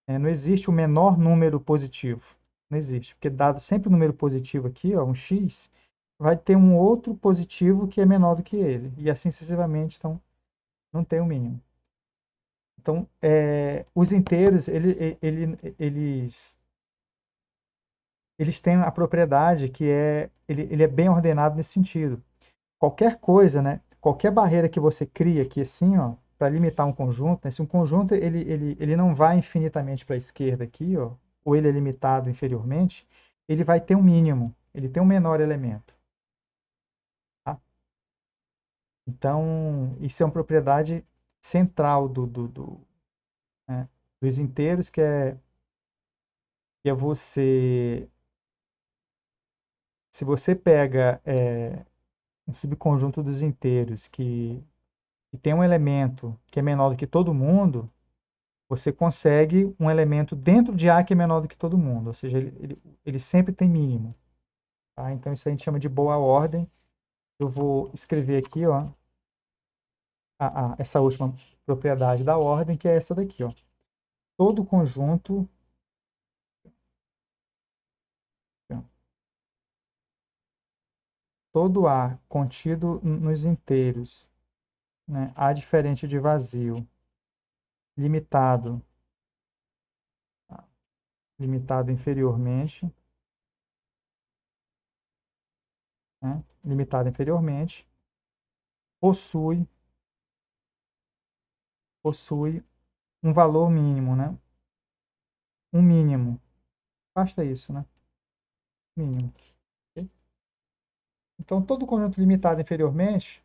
Né? Não existe o menor número positivo. Não existe. Porque dado sempre o número positivo aqui, ó, um x, vai ter um outro positivo que é menor do que ele. E assim sucessivamente, então não tem o mínimo. Então, os inteiros, eles têm a propriedade que ele é bem ordenado nesse sentido. Qualquer coisa, né? Qualquer barreira que você cria aqui assim, ó, para limitar um conjunto, né? Se um conjunto ele não vai infinitamente para a esquerda aqui, ó, ou ele é limitado inferiormente, ele vai ter um mínimo, ele tem um menor elemento. Tá? Então, isso é uma propriedade central né, dos inteiros, que é você, se você pega um subconjunto dos inteiros que tem um elemento que é menor do que todo mundo, você consegue um elemento dentro de A que é menor do que todo mundo, ou seja, ele sempre tem mínimo. Tá? Então, isso a gente chama de boa ordem. Eu vou escrever aqui, ó, essa última propriedade da ordem, que é essa daqui. Ó. Todo conjunto, todo A contido nos inteiros, né, A diferente de vazio, limitado, tá? Limitado inferiormente, né, limitado inferiormente, possui um valor mínimo, né? Um mínimo. Basta isso, né? Mínimo. Ok? Então, todo conjunto limitado inferiormente,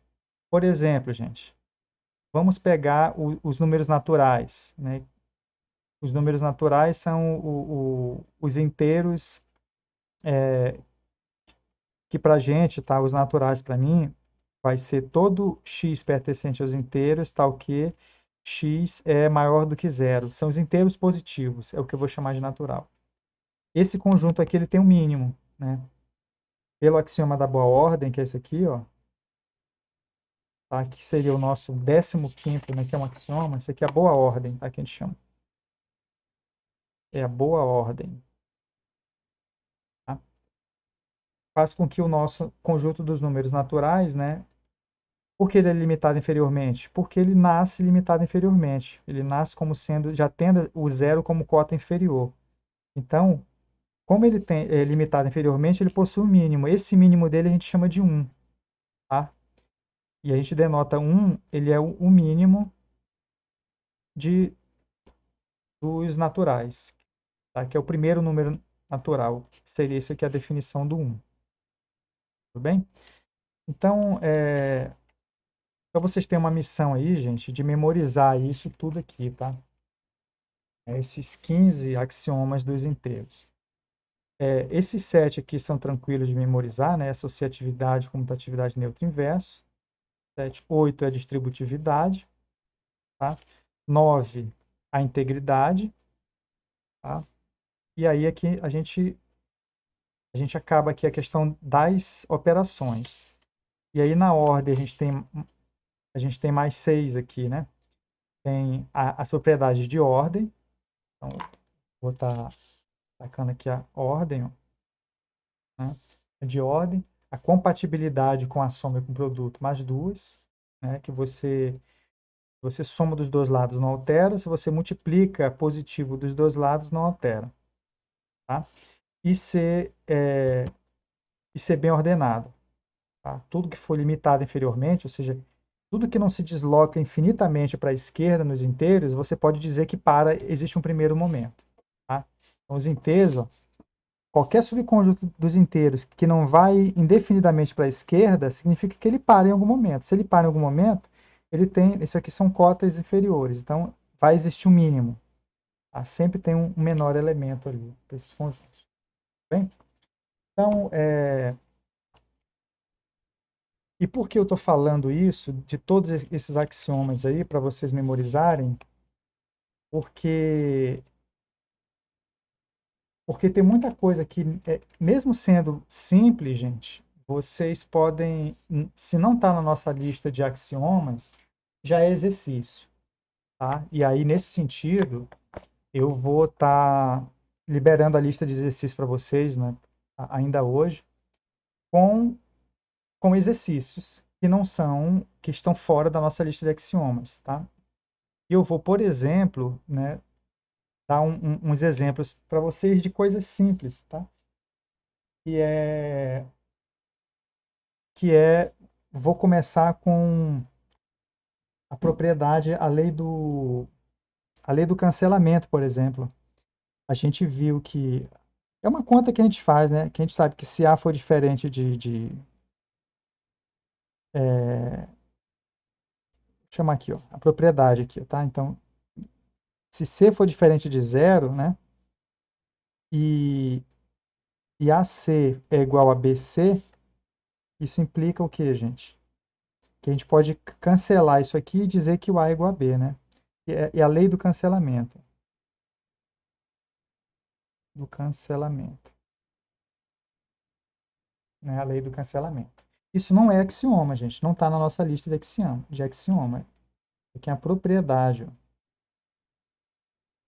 por exemplo, gente, vamos pegar os números naturais, né? Os números naturais são os inteiros que para a gente, tá? Os naturais para mim, vai ser todo x pertencente aos inteiros, tal que x é maior do que zero. São os inteiros positivos, é o que eu vou chamar de natural. Esse conjunto aqui ele tem um mínimo, né? Pelo axioma da boa ordem, que é esse aqui, ó, tá? Que seria o nosso 15º, né? Que é um axioma. Esse aqui é a boa ordem, tá? Que a gente chama. É a boa ordem, tá? Faz com que o nosso conjunto dos números naturais, né? Por que ele é limitado inferiormente? Porque ele nasce limitado inferiormente. Ele nasce como sendo, já tendo o zero como cota inferior. Então, como ele é limitado inferiormente, ele possui um mínimo. Esse mínimo dele a gente chama de 1, tá? E a gente denota 1, ele é o mínimo dos naturais, tá? Que é o primeiro número natural. Seria isso aqui a definição do 1. Tudo bem? Então, vocês têm uma missão aí, gente, de memorizar isso tudo aqui, tá? Esses 15 axiomas dos inteiros. Esses 7 aqui são tranquilos de memorizar, né? Associatividade, comutatividade, neutro inverso. 7, 8 é a distributividade, tá? 9, a integridade, tá? E aí aqui a gente acaba aqui a questão das operações. E aí na ordem a gente tem mais 6 aqui, né? Tem as propriedades de ordem. Então, vou estar sacando aqui a ordem, ó, né? De ordem, a compatibilidade com a soma e com o produto, mais duas, né? Que você soma dos dois lados, não altera. Se você multiplica positivo dos dois lados, não altera, tá? E ser bem ordenado, tá? Tudo que for limitado inferiormente, ou seja, tudo que não se desloca infinitamente para a esquerda nos inteiros, você pode dizer que existe um primeiro momento, tá? Então, os inteiros, ó, qualquer subconjunto dos inteiros que não vai indefinidamente para a esquerda, significa que ele para em algum momento. Se ele para em algum momento, ele tem, isso aqui são cotas inferiores, então vai existir um mínimo, tá? Sempre tem um menor elemento ali para esses conjuntos. Bem? Então, e por que eu estou falando isso, de todos esses axiomas aí, para vocês memorizarem? Porque, porque tem muita coisa que, mesmo sendo simples, gente, vocês podem, se não está na nossa lista de axiomas, já é exercício, tá? E aí, nesse sentido, eu vou estar liberando a lista de exercícios para vocês, né, ainda hoje, com, com exercícios que estão fora da nossa lista de axiomas, tá? E eu vou, por exemplo, né, dar uns exemplos para vocês de coisas simples, tá? Que é, vou começar com a propriedade, a lei do cancelamento, por exemplo. A gente viu que é uma conta que a gente faz, né? Que a gente sabe que se A for diferente vou chamar aqui, ó, a propriedade aqui, tá? Então, se C for diferente de zero, né? E, e AC é igual a BC, isso implica o quê, gente? Que a gente pode cancelar isso aqui e dizer que o A é igual a B, né? E a lei do cancelamento. Do cancelamento. Né? A lei do cancelamento. Isso não é axioma, gente. Não está na nossa lista de axioma. Aqui é a propriedade, ó,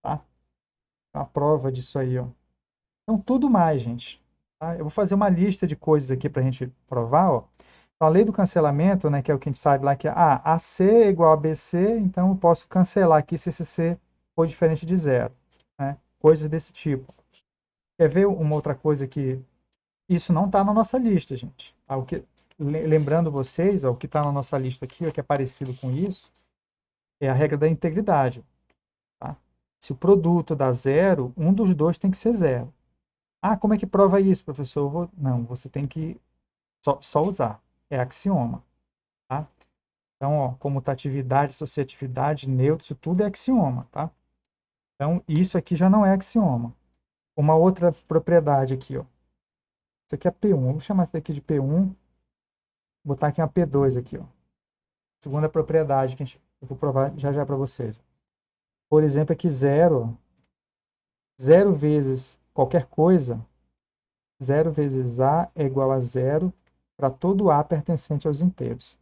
tá? A prova disso aí, ó. Então, tudo mais, gente. Tá? Eu vou fazer uma lista de coisas aqui para a gente provar, ó. Então, a lei do cancelamento, né, que é o que a gente sabe lá, que é AC é igual a BC, então eu posso cancelar aqui se esse C for diferente de zero, né? Coisas desse tipo. Quer ver uma outra coisa que isso não está na nossa lista, gente? Lembrando vocês, ó, o que está na nossa lista aqui, ó, que é parecido com isso, é a regra da integridade, tá? Se o produto dá zero, um dos dois tem que ser zero. Ah, como é que prova isso, professor? Não, você tem que Só usar. É axioma, tá? Então, ó, comutatividade, associatividade, neutro, isso tudo é axioma, tá? Então, isso aqui já não é axioma. Uma outra propriedade aqui, ó. Isso aqui é P1. Vamos chamar isso daqui de P1. Vou botar aqui uma P2 aqui, ó. Segunda propriedade que eu vou provar já já para vocês. Por exemplo, aqui zero. Zero vezes qualquer coisa, 0 vezes A é igual a zero para todo A pertencente aos inteiros.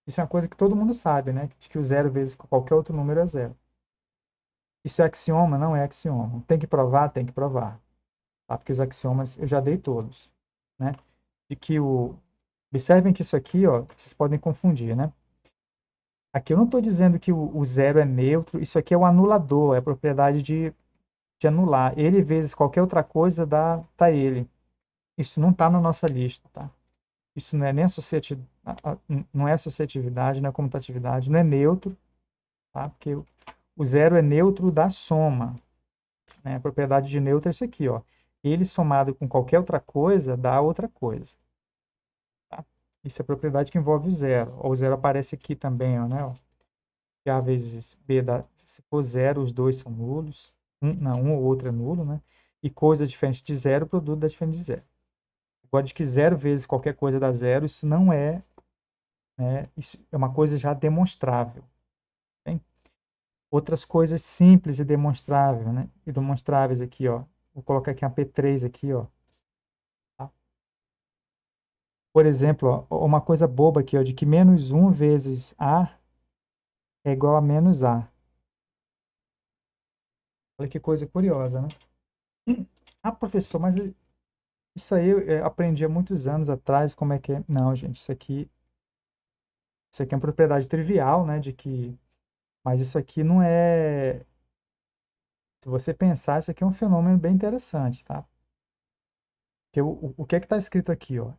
Isso é uma coisa que todo mundo sabe, né? De que o zero vezes qualquer outro número é zero. Isso é axioma? Não é axioma. Tem que provar? Tem que provar. Tá? Porque os axiomas eu já dei todos, né? De que o... Observem que isso aqui, ó, vocês podem confundir, né? Aqui eu não estou dizendo que o zero é neutro, isso aqui é o anulador, é a propriedade de anular. Ele vezes qualquer outra coisa dá ele. Isso não está na nossa lista, tá? Isso não é nem não é associatividade, não é comutatividade, não é neutro, tá? Porque o zero é neutro da soma, né? A propriedade de neutro é isso aqui, ó. Ele somado com qualquer outra coisa dá outra coisa, tá? Isso é a propriedade que envolve o zero. O zero aparece aqui também, ó, né? Ó. A vezes B dá, se for zero, os dois são nulos. Um ou outro é nulo, né? E coisa diferente de zero, o produto dá diferente de zero. Agora, de que zero vezes qualquer coisa dá zero, isso não é, né? Isso é uma coisa já demonstrável. Tem outras coisas simples e demonstráveis, né? E demonstráveis aqui, ó. Vou colocar aqui uma P3 aqui, ó. Tá? Por exemplo, ó, uma coisa boba aqui, ó, de que menos 1 vezes A é igual a menos A. Olha que coisa curiosa, né? Ah, professor, mas isso aí eu aprendi há muitos anos atrás, como é que é? Não, gente, isso aqui é uma propriedade trivial, né, de que, mas isso aqui não é, se você pensar, isso aqui é um fenômeno bem interessante, tá? Porque o que é que está escrito aqui, ó?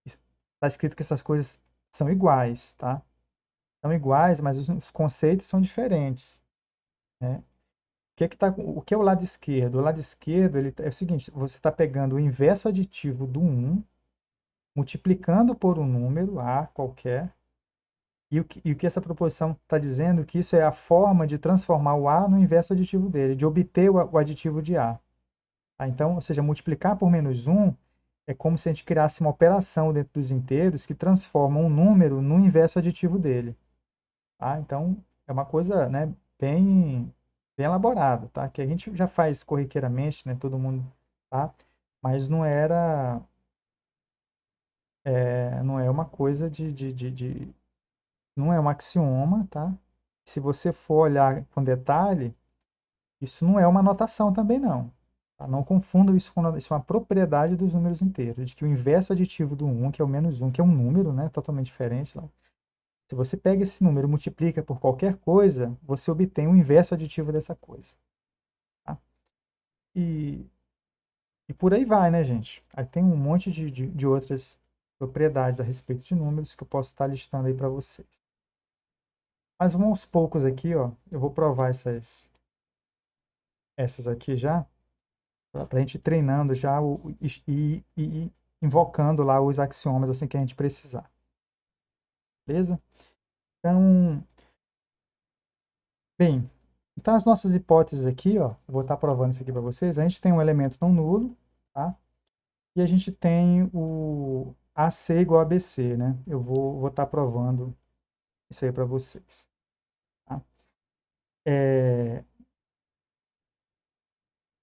Está escrito que essas coisas são iguais, tá? São iguais, mas os conceitos são diferentes, né? O que é o lado esquerdo? O lado esquerdo é o seguinte, você está pegando o inverso aditivo do 1, multiplicando por um número, A qualquer, e o que essa proposição está dizendo que isso é a forma de transformar o A no inverso aditivo dele, de obter o aditivo de A. Tá? Então, ou seja, multiplicar por menos 1 é como se a gente criasse uma operação dentro dos inteiros que transforma um número no inverso aditivo dele. Tá? Então, é uma coisa, né, bem elaborada, tá? Que a gente já faz corriqueiramente, né, todo mundo, tá? Mas não é uma coisa não é um axioma, tá? Se você for olhar com detalhe, isso não é uma notação também não. Tá? Não confunda isso com isso é uma propriedade dos números inteiros, de que o inverso aditivo do 1, que é o menos 1, que é um número, né, totalmente diferente lá. Se você pega esse número e multiplica por qualquer coisa, você obtém o inverso aditivo dessa coisa. Tá? E, e por aí vai, né, gente? Aí tem um monte de outras propriedades a respeito de números que eu posso estar listando aí para vocês. Mas vamos aos poucos aqui, ó. Eu vou provar essas aqui já, para a gente ir treinando já e invocando lá os axiomas assim que a gente precisar. Beleza? Então, bem, então as nossas hipóteses aqui, ó, eu vou estar provando isso aqui para vocês. A gente tem um elemento não nulo, tá? E a gente tem o AC igual a BC, né? Eu vou estar provando isso aí para vocês. Tá? É,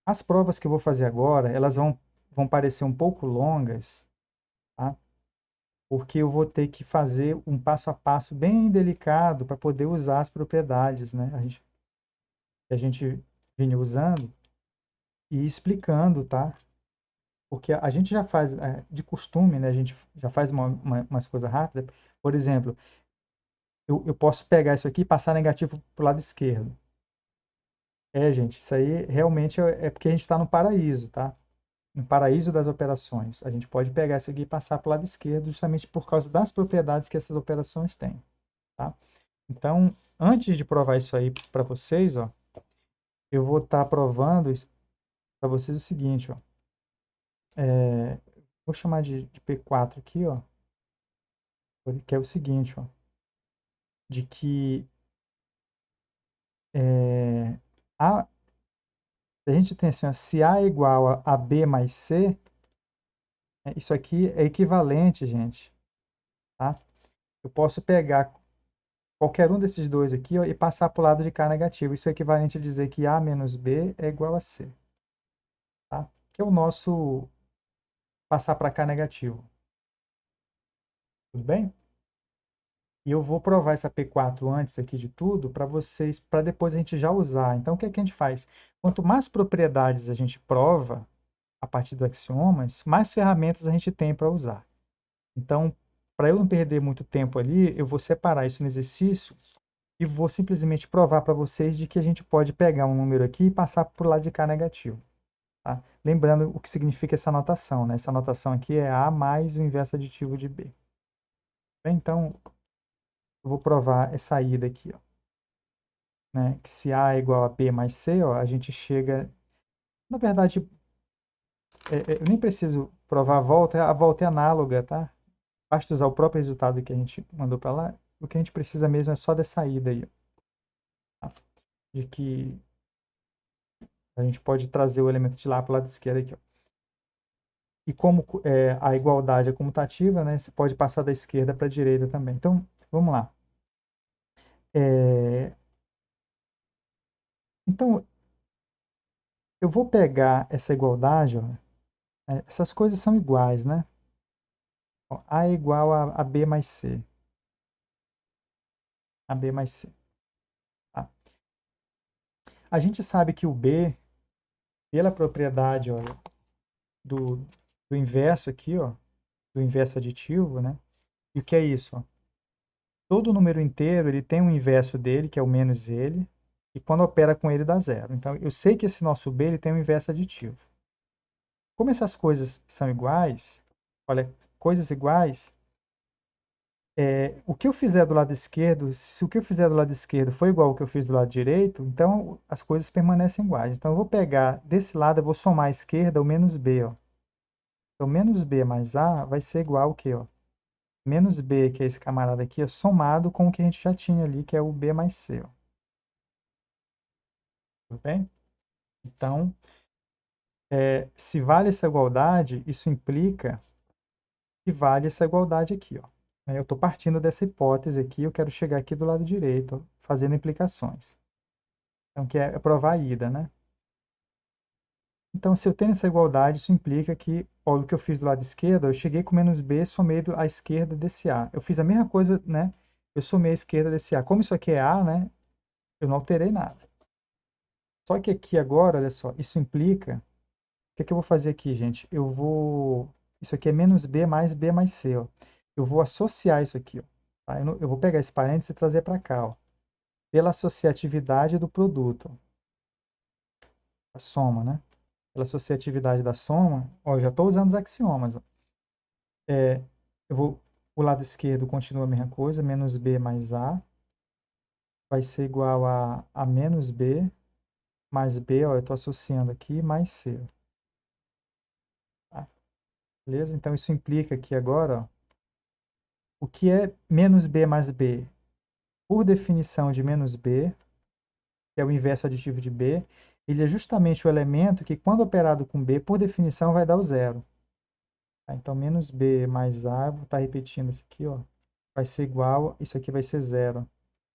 as provas que eu vou fazer agora, elas vão parecer um pouco longas, tá? Porque eu vou ter que fazer um passo a passo bem delicado para poder usar as propriedades, né? A gente vinha usando e explicando, tá? Porque a gente já faz, de costume, né? A gente já faz umas coisas rápidas. Por exemplo, eu posso pegar isso aqui e passar negativo para o lado esquerdo. Gente, isso aí realmente é porque a gente está no paraíso, tá? No paraíso das operações. A gente pode pegar isso aqui e passar para o lado esquerdo justamente por causa das propriedades que essas operações têm, tá? Então, antes de provar isso aí para vocês, ó, eu vou estar provando para vocês o seguinte, ó. vou chamar de P4 aqui, ó, que é o seguinte, ó, de que a, a gente tem assim, ó, se A é igual a B mais C, isso aqui é equivalente, gente, tá? Eu posso pegar qualquer um desses dois aqui, ó, e passar para o lado de cá negativo. Isso é equivalente a dizer que A menos B é igual a C, tá? Que é o nosso passar para cá negativo. Tudo bem? E eu vou provar essa P4 antes aqui de tudo para vocês, para depois a gente já usar. Então, o que é que a gente faz? Quanto mais propriedades a gente prova a partir dos axiomas, mais ferramentas a gente tem para usar. Então, para eu não perder muito tempo ali, eu vou separar isso no exercício e vou simplesmente provar para vocês de que a gente pode pegar um número aqui e passar para o lado de cá negativo. Tá? Lembrando o que significa essa notação, né? Essa notação aqui é A mais o inverso aditivo de B. Bem, então, eu vou provar essa ida aqui, ó, né? Que se A é igual a B mais C, ó, a gente chega... Na verdade, eu nem preciso provar a volta é análoga, tá? Basta usar o próprio resultado que a gente mandou para lá. O que a gente precisa mesmo é só dessa ida aí, ó, tá? De que a gente pode trazer o elemento de lá para o lado esquerdo aqui, ó. E como a igualdade é comutativa, né, você pode passar da esquerda para a direita também. Então, vamos lá. Então, eu vou pegar essa igualdade, ó, essas coisas são iguais, né? Ó, A é igual a B mais C. A B mais C. Tá? A gente sabe que o B, pela propriedade, ó, do, do inverso aqui, ó, do inverso aditivo, né? E o que é isso? Ó? Todo número inteiro ele tem um inverso dele, que é o menos ele, e quando opera com ele dá zero. Então, eu sei que esse nosso B ele tem um inverso aditivo. Como essas coisas são iguais, olha, coisas iguais, o que eu fizer do lado esquerdo, se o que eu fizer do lado esquerdo for igual ao que eu fiz do lado direito, então as coisas permanecem iguais. Então, eu vou pegar desse lado, eu vou somar à esquerda o menos B, ó. Então, menos B mais A vai ser igual ao quê, ó? Menos B, que é esse camarada aqui, somado com o que a gente já tinha ali, que é o B mais C, ó. Tudo bem? Então, se vale essa igualdade, isso implica que vale essa igualdade aqui, ó. Eu estou partindo dessa hipótese aqui, eu quero chegar aqui do lado direito, ó, fazendo implicações. Então, que é provar a ida, né? Então, se eu tenho essa igualdade, isso implica que, olha, o que eu fiz do lado esquerdo, eu cheguei com menos B, somei à esquerda desse A. Eu fiz a mesma coisa, né? Eu somei à esquerda desse A. Como isso aqui é A, né? Eu não alterei nada. Só que aqui agora, olha só, isso implica... O que eu vou fazer aqui, gente? Isso aqui é menos B mais B mais C, ó. Eu vou associar isso aqui, ó. Tá? Eu vou pegar esse parênteses e trazer para cá, ó. Pela associatividade do produto, ó. A soma, né? Pela associatividade da soma, ó, eu já estou usando os axiomas, ó. O lado esquerdo continua a mesma coisa, menos B mais A vai ser igual a menos B mais B, ó, eu estou associando aqui, mais C, ó. Tá? Beleza? Então, isso implica que agora, ó, o que é menos B mais B? Por definição de menos B, que é o inverso aditivo de B, ele é justamente o elemento que, quando operado com B, por definição, vai dar o zero. Tá? Então, menos B mais A, vou estar repetindo isso aqui, ó, vai ser igual, isso aqui vai ser zero,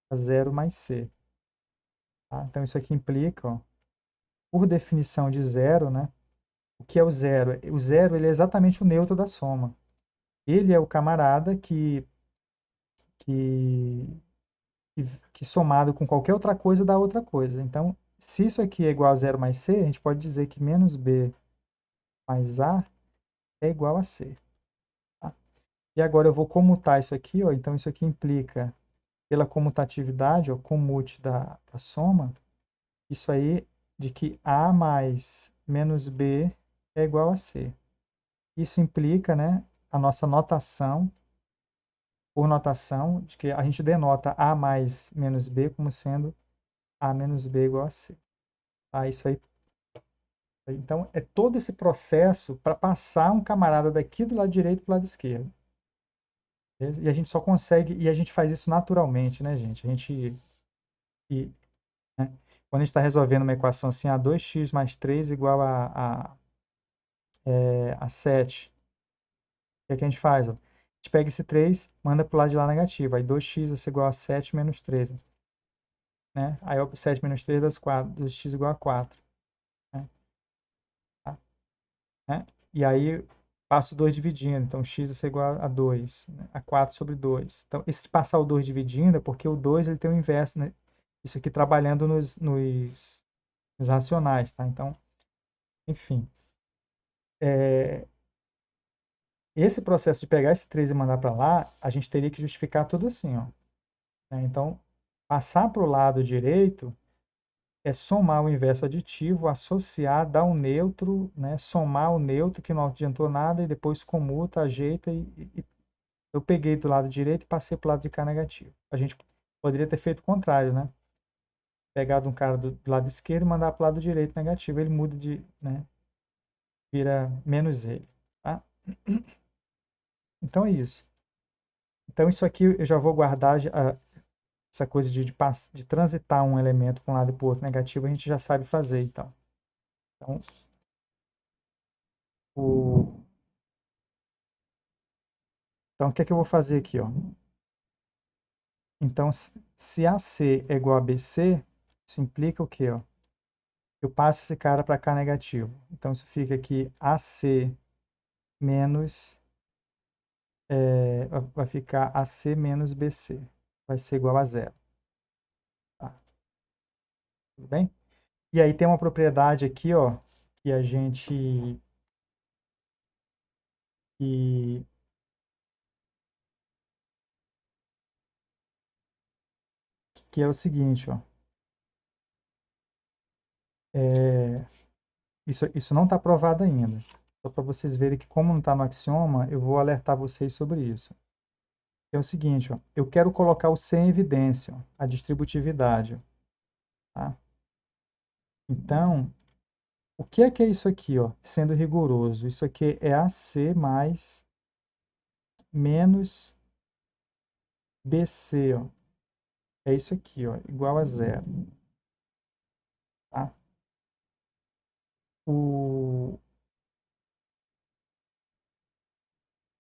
a zero mais C. Tá? Então, isso aqui implica, ó, por definição de zero, né? O que é o zero? O zero ele é exatamente o neutro da soma. Ele é o camarada que, que somado com qualquer outra coisa dá outra coisa. Então, se isso aqui é igual a zero mais C, a gente pode dizer que menos B mais A é igual a C. Tá? E agora eu vou comutar isso aqui, ó, então isso aqui implica, pela comutatividade, ó, comute da soma, isso aí de que A mais menos B é igual a C. Isso implica, né, a nossa notação, por notação, de que a gente denota A mais menos B como sendo A menos B igual a C. Tá? Isso aí Então, é todo esse processo para passar um camarada daqui do lado direito para o lado esquerdo. Beleza? E a gente só consegue, e a gente faz isso naturalmente, né, gente? E, né, quando a gente está resolvendo uma equação assim, a 2x mais 3 igual a 7, o que é que a gente faz? Ó? A gente pega esse 3, manda para o lado de lá negativo. Aí 2x vai ser igual a 7 menos 3. Né? Aí 7 menos 3 dá 4, 2x igual a 4. Né? Tá? Né? E aí passo o 2 dividindo, então x vai ser igual a 2, né? A 4 sobre 2. Então, esse passar o 2 dividindo é porque o 2 ele tem o inverso, né? Isso aqui trabalhando nos racionais, tá? Então, enfim. Esse processo de pegar esse 3 e mandar para lá, a gente teria que justificar tudo assim, ó. Né? Então, passar para o lado direito é somar o inverso aditivo, associar, dar um neutro, né? Somar o neutro que não adiantou nada e depois comuta, ajeita e eu peguei do lado direito e passei para o lado de cá negativo. A gente poderia ter feito o contrário, né? Pegado um cara do lado esquerdo e mandar para o lado direito negativo, ele muda de, né? Vira menos ele, tá? Então é isso. Então isso aqui eu já vou guardar essa coisa de transitar um elemento para um lado e para o outro negativo, a gente já sabe fazer, então. Então, o, então, o que é que eu vou fazer aqui, ó? Então, se AC é igual a BC, isso implica o quê, ó? Eu passo esse cara para cá negativo. Então, isso fica aqui AC menos, vai ficar AC menos BC. Vai ser igual a zero. Tá? Tudo bem? E aí tem uma propriedade aqui, ó, que a gente... Que, que é o seguinte, ó. É, isso não está provado ainda. Só para vocês verem que, como não está no axioma, eu vou alertar vocês sobre isso. É o seguinte, ó, eu quero colocar o C em evidência, ó, a distributividade. Tá? Então, o que é isso aqui? Ó, sendo rigoroso? Isso aqui é AC mais menos BC. Ó. É isso aqui, ó, igual a zero. Tá? O...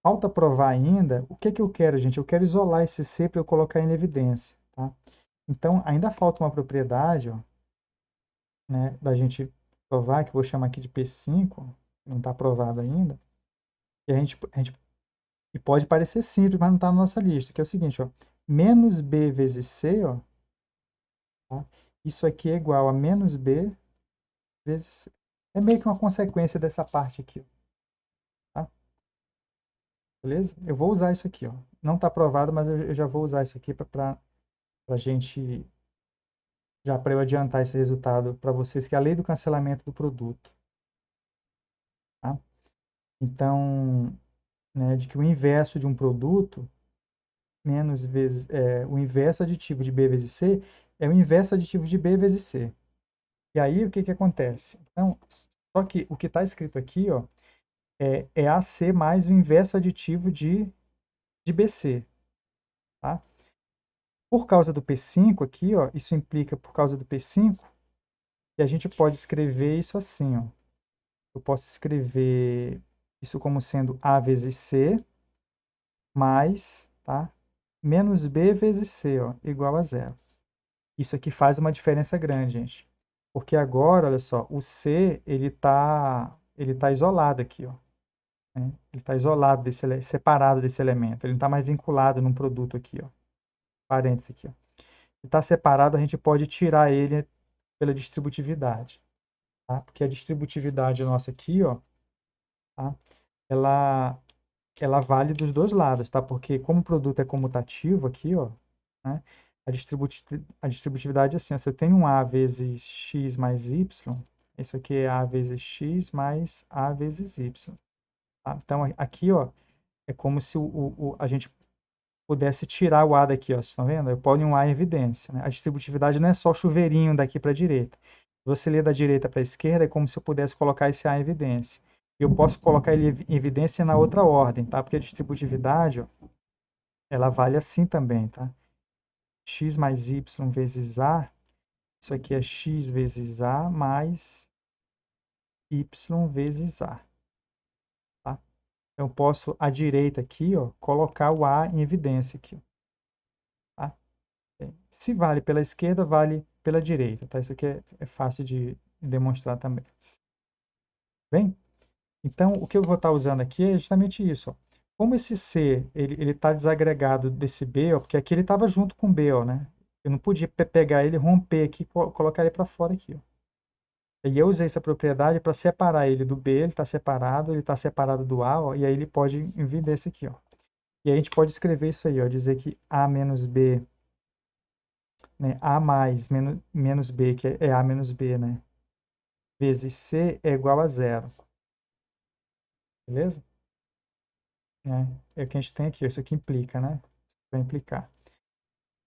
Falta provar ainda. O que que eu quero, gente? Eu quero isolar esse C para eu colocar em evidência. Tá? Então, ainda falta uma propriedade, ó, né, da gente provar, que eu vou chamar aqui de P5, não está provado ainda, e e pode parecer simples, mas não está na nossa lista, que é o seguinte, ó, menos B vezes C, ó, tá? Isso aqui é igual a menos B vezes C. É meio que uma consequência dessa parte aqui, tá? Beleza? Eu vou usar isso aqui, ó. Não está provado, mas eu já vou usar isso aqui para a gente, já para eu adiantar esse resultado para vocês, que é a lei do cancelamento do produto, tá? Então, né, de que o inverso de um produto, menos vezes, o inverso aditivo de B vezes C, é o inverso aditivo de B vezes C. E aí, o que que acontece? Então, só que o que está escrito aqui, ó, é AC mais o inverso aditivo de BC, tá? Por causa do P5 aqui, ó, isso implica por causa do P5, e a gente pode escrever isso assim, ó. Eu posso escrever isso como sendo A vezes C mais, tá? Menos B vezes C, ó, igual a zero. Isso aqui faz uma diferença grande, gente. Porque agora, olha só, o C, ele tá isolado aqui, ó. Né? Ele está isolado, separado desse elemento. Ele não está mais vinculado num produto aqui, ó. Parênteses aqui, ó. Se está separado, a gente pode tirar ele pela distributividade, tá? Porque a distributividade nossa aqui, ó, tá? Ela, ela vale dos dois lados, tá? Porque como o produto é comutativo aqui, ó, né? A distributividade é assim, ó, você tem um A vezes x mais y, isso aqui é A vezes x mais A vezes y. Tá? Então, aqui, ó, é como se a gente pudesse tirar o A daqui, ó, vocês estão vendo? Eu ponho um A em evidência, né? A distributividade não é só chuveirinho daqui para a direita. Você lê da direita para a esquerda, é como se eu pudesse colocar esse A em evidência. Eu posso colocar ele em evidência na outra ordem, tá? Porque a distributividade, ó, ela vale assim também, tá? X mais Y vezes A, isso aqui é X vezes A mais Y vezes A, tá? Então, eu posso, à direita aqui, ó, colocar o A em evidência aqui, tá? Se vale pela esquerda, vale pela direita, tá? Isso aqui é fácil de demonstrar também. Bem, então o que eu vou estar usando aqui é justamente isso, ó. Como esse C, ele está desagregado desse B, ó, porque aqui ele estava junto com o B, ó, né? Eu não podia pegar ele, romper aqui e colocar ele para fora aqui, ó. E eu usei essa propriedade para separar ele do B, ele está separado do A, ó, e aí ele pode vir desse aqui, ó. E aí a gente pode escrever isso aí, ó, dizer que A menos B, né, A mais menos B, que é A menos B, né, vezes C é igual a zero. Beleza? Né? É o que a gente tem aqui, isso aqui implica, né? Vai implicar.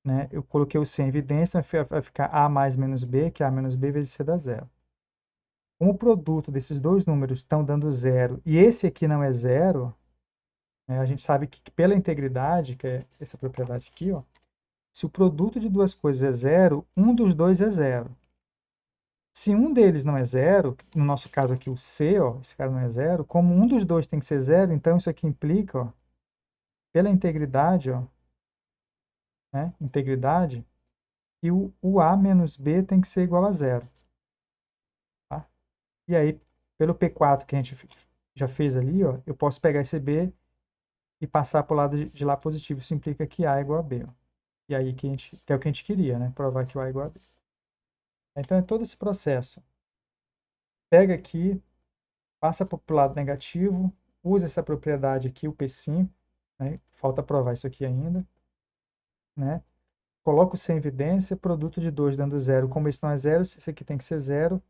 Né? Eu coloquei o C em evidência, vai ficar A mais menos B, que é A menos B vezes C dá zero. Como o produto desses dois números estão dando zero, e esse aqui não é zero, né, a gente sabe que pela integridade, que é essa propriedade aqui, ó, se o produto de duas coisas é zero, um dos dois é zero. Se um deles não é zero, no nosso caso aqui o C, ó, esse cara não é zero, como um dos dois tem que ser zero, então isso aqui implica, ó, pela integridade, ó, né, integridade, que o A menos B tem que ser igual a zero. Tá? E aí, pelo P4 que a gente já fez ali, ó, eu posso pegar esse B e passar para o lado de lá positivo. Isso implica que A é igual a B. Ó. E aí que é o que a gente queria, né? Provar que o A é igual a B. Então é todo esse processo. Pega aqui, passa para o lado negativo, usa essa propriedade aqui, o P5, né? Falta provar isso aqui ainda, né? Coloca o C em evidência, produto de 2 dando zero. Como esse não é zero, esse aqui tem que ser zero,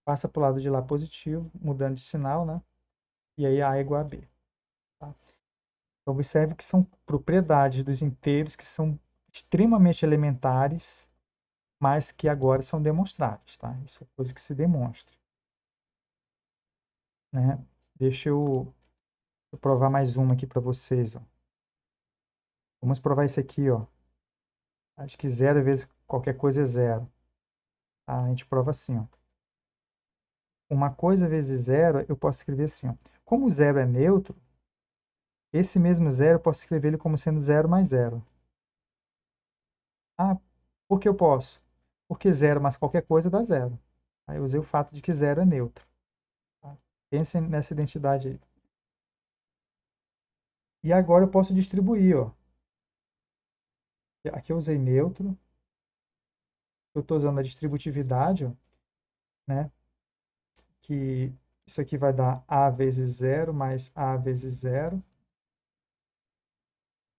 passa para o lado de lá positivo, mudando de sinal, né? E aí A é igual a B. Tá? Então, observe que são propriedades dos inteiros que são extremamente elementares, mas que agora são demonstráveis. Tá? Isso é coisa que se demonstra. Né? Deixa eu provar mais uma aqui para vocês. Ó. Vamos provar esse aqui. Ó. Acho que zero vezes qualquer coisa é zero. Tá? A gente prova assim. Ó. Uma coisa vezes zero, eu posso escrever assim. Ó. Como o zero é neutro, esse mesmo zero eu posso escrever ele como sendo zero mais zero. Ah, por que eu posso? Porque zero mais qualquer coisa dá zero. Aí eu usei o fato de que zero é neutro. Tá? Pense nessa identidade aí. E agora eu posso distribuir. Ó. Aqui eu usei neutro. Eu estou usando a distributividade, ó, né? Que isso aqui vai dar A vezes zero mais A vezes zero.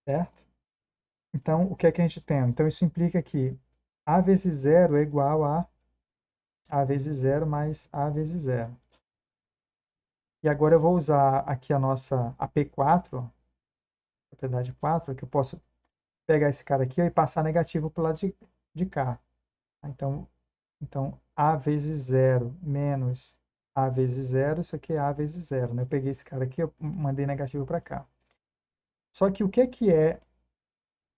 Certo? Então, o que é que a gente tem? Então, isso implica que A vezes zero é igual a A vezes zero mais A vezes zero. E agora eu vou usar aqui a P4, ó, propriedade 4, que eu posso pegar esse cara aqui ó, e passar negativo para o lado de cá. Então, A vezes zero menos A vezes zero, isso aqui é A vezes zero. Né? Eu peguei esse cara aqui, eu mandei negativo para cá. Só que o que é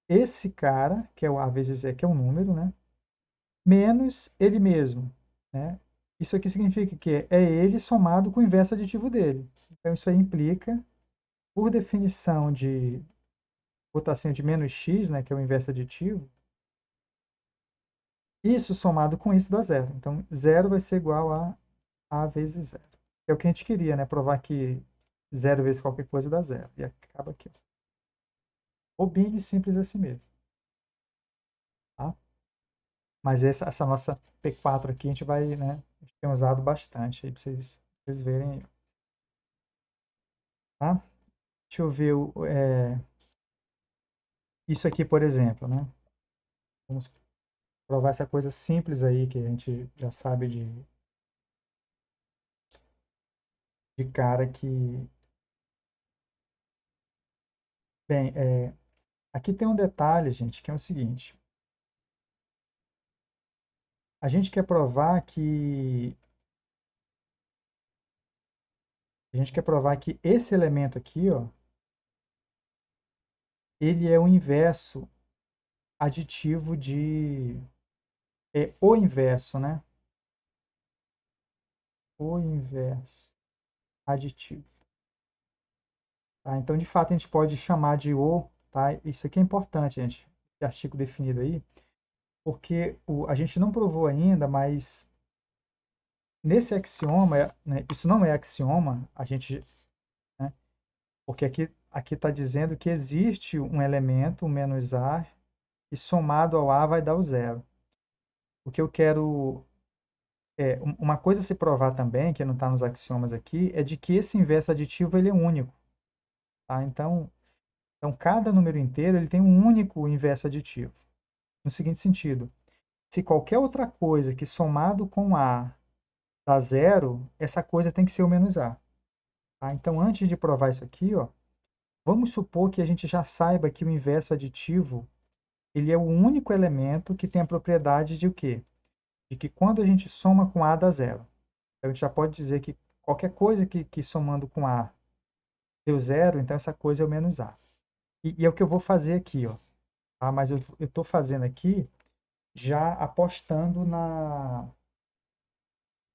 esse cara, que é o A vezes zero, que é um número, né? Menos ele mesmo. Né? Isso aqui significa que é ele somado com o inverso aditivo dele. Então, isso aí implica, por definição de rotação de menos x, né, que é o inverso aditivo, isso somado com isso dá zero. Então, zero vai ser igual a vezes zero. É o que a gente queria, né? Provar que zero vezes qualquer coisa dá zero. E acaba aqui. Bobinho e simples assim mesmo. Tá? Mas essa nossa P4 aqui a gente vai, né? A gente tem usado bastante aí para vocês verem. Tá? Deixa eu ver isso aqui, por exemplo, né? Vamos provar essa coisa simples aí que a gente já sabe de cara que... Bem, aqui tem um detalhe, gente, que é o seguinte. A gente quer provar que esse elemento aqui, ó, ele é o inverso aditivo de o inverso, né? O inverso aditivo. Tá? Então, de fato, a gente pode chamar de o, tá? Isso aqui é importante, gente, esse artigo definido aí, porque a gente não provou ainda, mas nesse axioma, né, isso não é axioma, a gente, né, porque aqui está dizendo que existe um elemento, o menos A, e somado ao A vai dar o zero. O que eu quero uma coisa a se provar também, que não está nos axiomas aqui, é de que esse inverso aditivo ele é único. Tá? Então, cada número inteiro ele tem um único inverso aditivo. No seguinte sentido, se qualquer outra coisa que somado com A dá zero, essa coisa tem que ser o menos A. Tá? Então, antes de provar isso aqui, ó, vamos supor que a gente já saiba que o inverso aditivo ele é o único elemento que tem a propriedade de o quê? De que quando a gente soma com A dá zero. Então, a gente já pode dizer que qualquer coisa que somando com A deu zero, então essa coisa é o menos A. E é o que eu vou fazer aqui, ó. Tá? Mas eu estou fazendo aqui já apostando na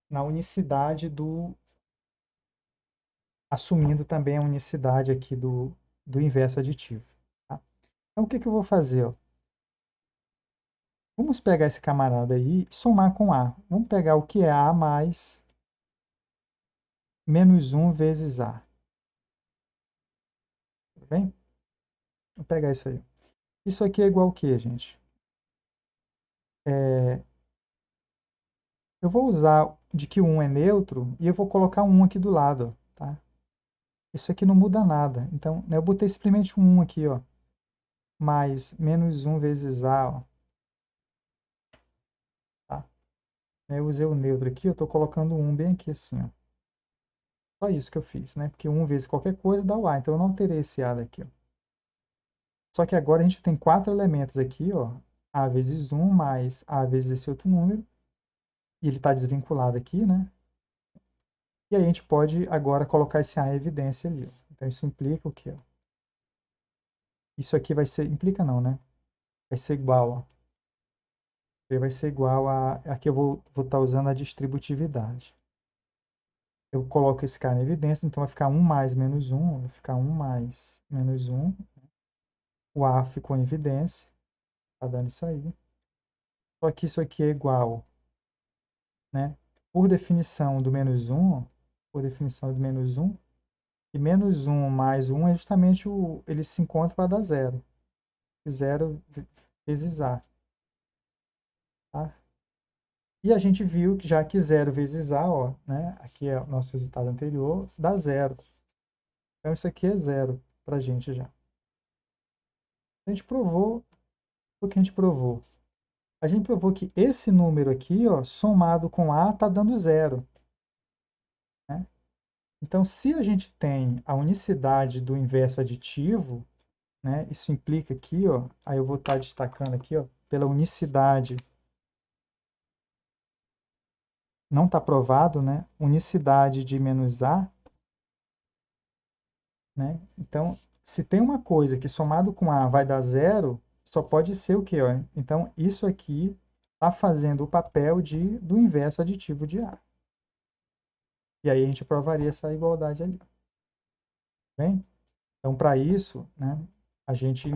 unicidade assumindo também a unicidade aqui do inverso aditivo. Tá? Então, o que eu vou fazer? Ó? Vamos pegar esse camarada aí e somar com A. Vamos pegar o que é A mais menos 1 vezes A. Tudo bem? Vou pegar isso aí. Isso aqui é igual ao que, gente? Eu vou usar de que o 1 é neutro e eu vou colocar um 1 aqui do lado. Tá? Isso aqui não muda nada. Então, né, eu botei simplesmente um 1 aqui, ó, mais menos 1 vezes A. Ó, tá? Eu usei o neutro aqui, eu estou colocando um bem aqui assim. Ó. Só isso que eu fiz, né? Porque 1 vezes qualquer coisa dá o A. Então, eu não alterei esse A daqui. Ó. Só que agora a gente tem 4 elementos aqui, ó, A vezes 1 mais A vezes esse outro número. E ele está desvinculado aqui, né? E aí a gente pode agora colocar esse A em evidência ali. Ó. Então, isso implica o quê? Ó? Isso aqui vai ser... Implica não, né? Vai ser igual, ó. Vai ser igual a... Aqui eu vou estar usando a distributividade. Eu coloco esse cara em evidência, então vai ficar 1 mais menos 1, vai ficar 1 mais menos 1. O A ficou em evidência, tá dando isso aí. Só que isso aqui é igual, né? Por definição do menos 1, por definição do menos 1, e menos 1 mais 1 é justamente eles se encontram para dar zero. Zero vezes A, tá? E a gente viu que já que zero vezes A, ó, né? Aqui é o nosso resultado anterior, dá zero. Então isso aqui é zero para a gente já. A gente provou o que a gente provou. A gente provou que esse número aqui, ó, somado com A, está dando zero. Né? Então, se a gente tem a unicidade do inverso aditivo, né, isso implica aqui, ó, aí eu vou estar destacando aqui, ó, pela unicidade, não está provado, né, unicidade de menos A, né? Então, se tem uma coisa que somado com A vai dar zero, só pode ser o quê? Ó? Então, isso aqui está fazendo o papel do inverso aditivo de A. E aí a gente provaria essa igualdade ali. Bem? Então, para isso, né, a gente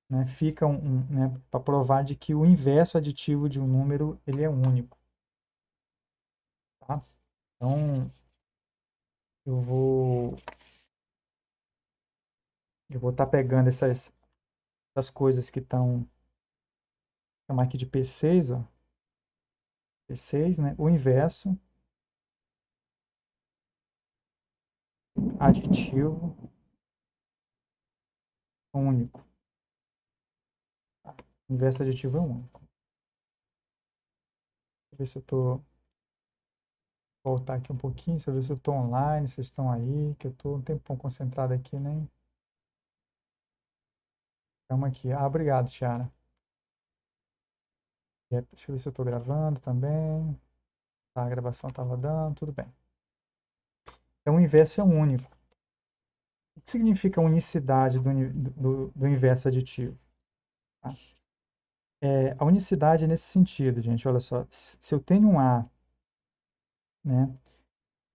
né, fica né, para provar de que o inverso aditivo de um número ele é único. Tá? Então, eu vou estar pegando essas coisas que estão chamar aqui de P6, ó, P6, né, o inverso aditivo único. Tá? O inverso aditivo é único. Deixa eu ver se eu estou voltar aqui um pouquinho, deixa eu ver se eu estou online, se vocês estão aí, que eu estou um tempão concentrado aqui, nem. Estamos aqui. Ah, obrigado, Tiara. Deixa eu ver se eu estou gravando também. Tá, a gravação está rodando, tudo bem. Então, o inverso é único. O que significa unicidade do inverso aditivo? Tá? A unicidade é nesse sentido, gente. Olha só, se eu tenho um A, né,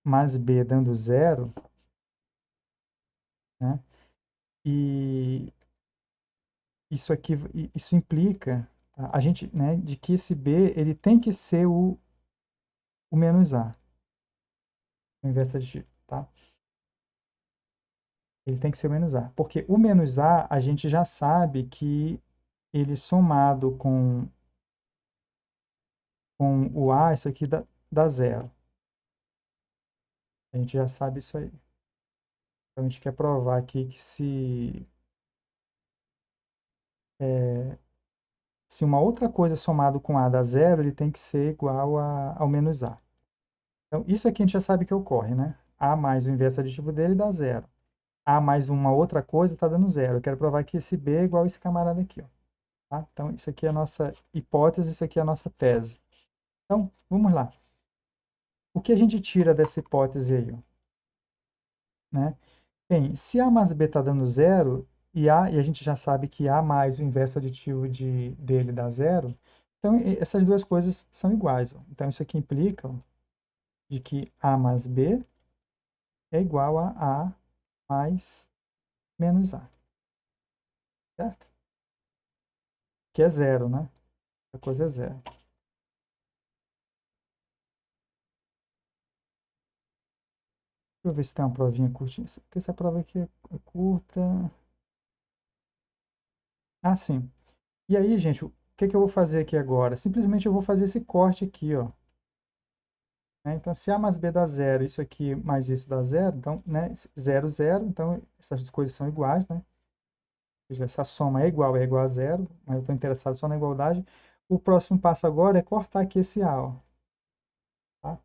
mais B dando zero, né, e isso aqui, isso implica, tá, a gente, né, de que esse B ele tem que ser o menos A, o inverso aditivo, tá? Ele tem que ser o menos A, porque o menos A gente já sabe que ele somado com o A, isso aqui dá zero. A gente já sabe isso aí. Então, a gente quer provar aqui que se uma outra coisa somado com A dá zero, ele tem que ser igual ao menos A. Então, isso aqui a gente já sabe que ocorre, né? A mais o inverso aditivo dele dá zero. A mais uma outra coisa está dando zero. Eu quero provar que esse B é igual a esse camarada aqui, ó. Tá? Então, isso aqui é a nossa hipótese, isso aqui é a nossa tese. Então, vamos lá. O que a gente tira dessa hipótese aí, ó, né? Bem, se A mais B está dando zero, e a gente já sabe que A mais o inverso aditivo dele dá zero, então essas duas coisas são iguais, ó. Então, isso aqui implica, ó, de que A mais B é igual a A mais menos A, certo? Que é zero, né? A coisa é zero. Deixa eu ver se tem uma provinha curtinha, porque essa prova aqui é curta. Ah, sim. E aí, gente, o que que eu vou fazer aqui agora? Simplesmente eu vou fazer esse corte aqui, ó. Né? Então, se A mais B dá zero, isso aqui mais isso dá zero, então, né, zero, zero, então essas coisas são iguais, né? Ou seja, essa soma é igual a zero, mas eu estou interessado só na igualdade. O próximo passo agora é cortar aqui esse A, ó, tá?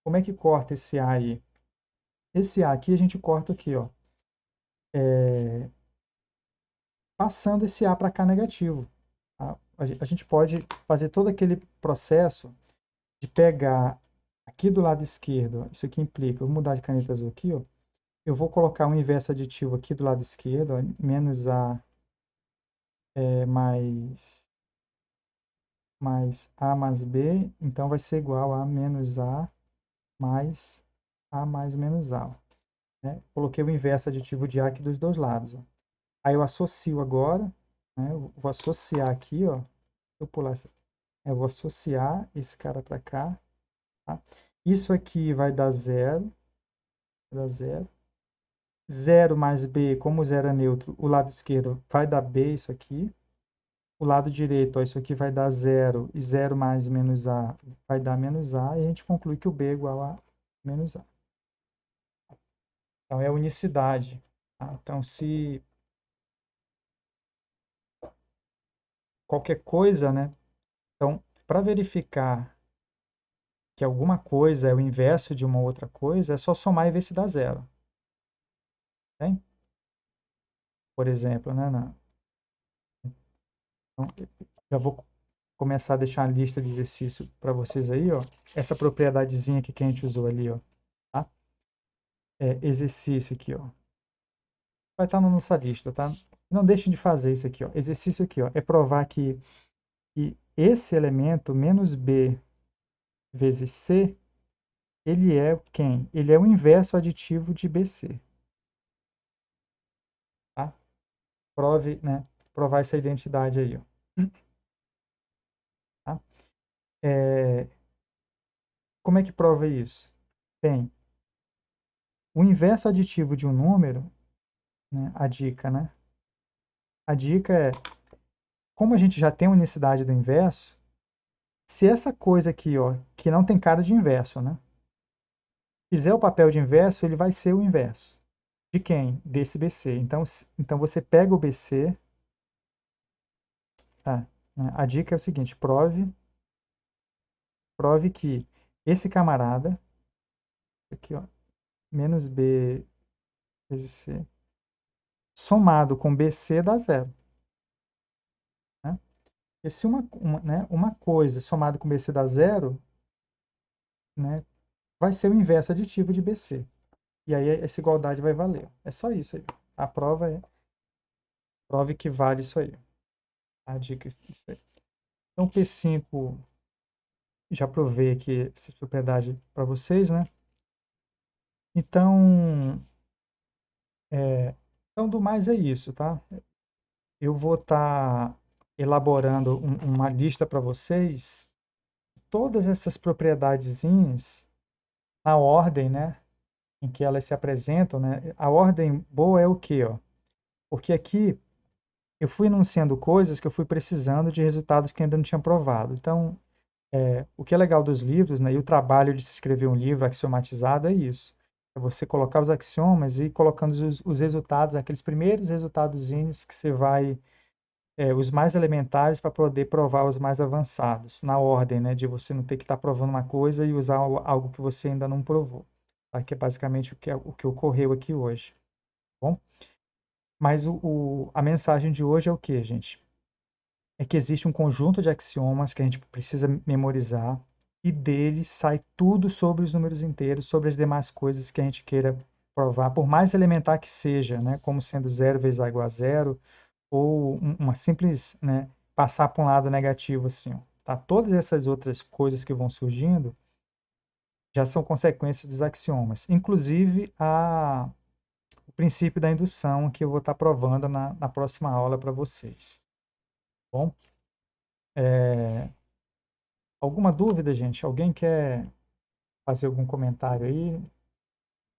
Como é que corta esse A aí? Esse A aqui a gente corta aqui, ó, passando esse A para cá negativo. Tá? A gente pode fazer todo aquele processo de pegar aqui do lado esquerdo, ó, isso aqui implica, eu vou mudar de caneta azul aqui, ó, eu vou colocar um inverso aditivo aqui do lado esquerdo, ó, menos A mais A mais B, então vai ser igual a menos A mais menos A. Né? Coloquei o inverso aditivo de A aqui dos dois lados. Ó. Aí eu associo agora, né? Eu vou associar aqui, ó. Eu pular essa, eu vou associar esse cara para cá. Tá? Isso aqui vai dar zero, vai dar zero. 0 mais B, como zero é neutro, o lado esquerdo vai dar B, isso aqui. O lado direito, ó, isso aqui vai dar zero, e zero mais menos A vai dar menos A, e a gente conclui que o B é igual a menos A. Então, é a unicidade. Tá? Então, se qualquer coisa, né? Então, para verificar que alguma coisa é o inverso de uma outra coisa, é só somar e ver se dá zero. Tem? Por exemplo, né? Então, já vou começar a deixar a lista de exercícios para vocês aí, ó. Essa propriedadezinha aqui que a gente usou ali, ó. Tá? Exercício aqui, ó. Vai estar na nossa lista, tá? Não deixem de fazer isso aqui, ó. Exercício aqui, ó. É provar que esse elemento, menos B vezes C, ele é quem? Ele é o inverso aditivo de BC, tá? Prove, né? Provar essa identidade aí, ó. Tá? É, como é que prova isso? Bem, o inverso aditivo de um número, né? A dica, né? A dica é, como a gente já tem a unicidade do inverso, se essa coisa aqui, ó, que não tem cara de inverso, né? Fizer o papel de inverso, ele vai ser o inverso. De quem? Desse BC. Então você pega o BC. Tá, né? A dica é o seguinte: prove que esse camarada, aqui, ó, menos B vezes C, somado com BC dá zero. Né? E se né, uma coisa somada com BC dá zero, né, vai ser o inverso aditivo de BC. E aí essa igualdade vai valer. É só isso aí. A prova é prova que vale isso aí. A dica é isso aí. Então, P5, já provei aqui essa propriedade para vocês, né? Então, então, do mais é isso, tá? Eu vou estar elaborando uma lista para vocês, todas essas propriedadezinhas, na ordem, né, em que elas se apresentam, né? A ordem boa é o quê, ó? Porque aqui eu fui enunciando coisas que eu fui precisando de resultados que ainda não tinha provado. Então, o que é legal dos livros, né, e o trabalho de se escrever um livro axiomatizado é isso. É você colocar os axiomas e ir colocando os resultados, aqueles primeiros resultadozinhos que você vai, os mais elementares para poder provar os mais avançados, na ordem, né, de você não ter que estar provando uma coisa e usar algo que você ainda não provou. Tá? Que é basicamente o que ocorreu aqui hoje. Tá bom? Mas a mensagem de hoje é o que, gente? É que existe um conjunto de axiomas que a gente precisa memorizar e dele sai tudo sobre os números inteiros, sobre as demais coisas que a gente queira provar, por mais elementar que seja, né, como sendo zero vezes a igual a zero, ou uma simples, né, passar para um lado negativo assim, ó, tá? Todas essas outras coisas que vão surgindo já são consequências dos axiomas, inclusive o princípio da indução que eu vou estar provando na próxima aula para vocês. Tá bom? Alguma dúvida, gente? Alguém quer fazer algum comentário aí?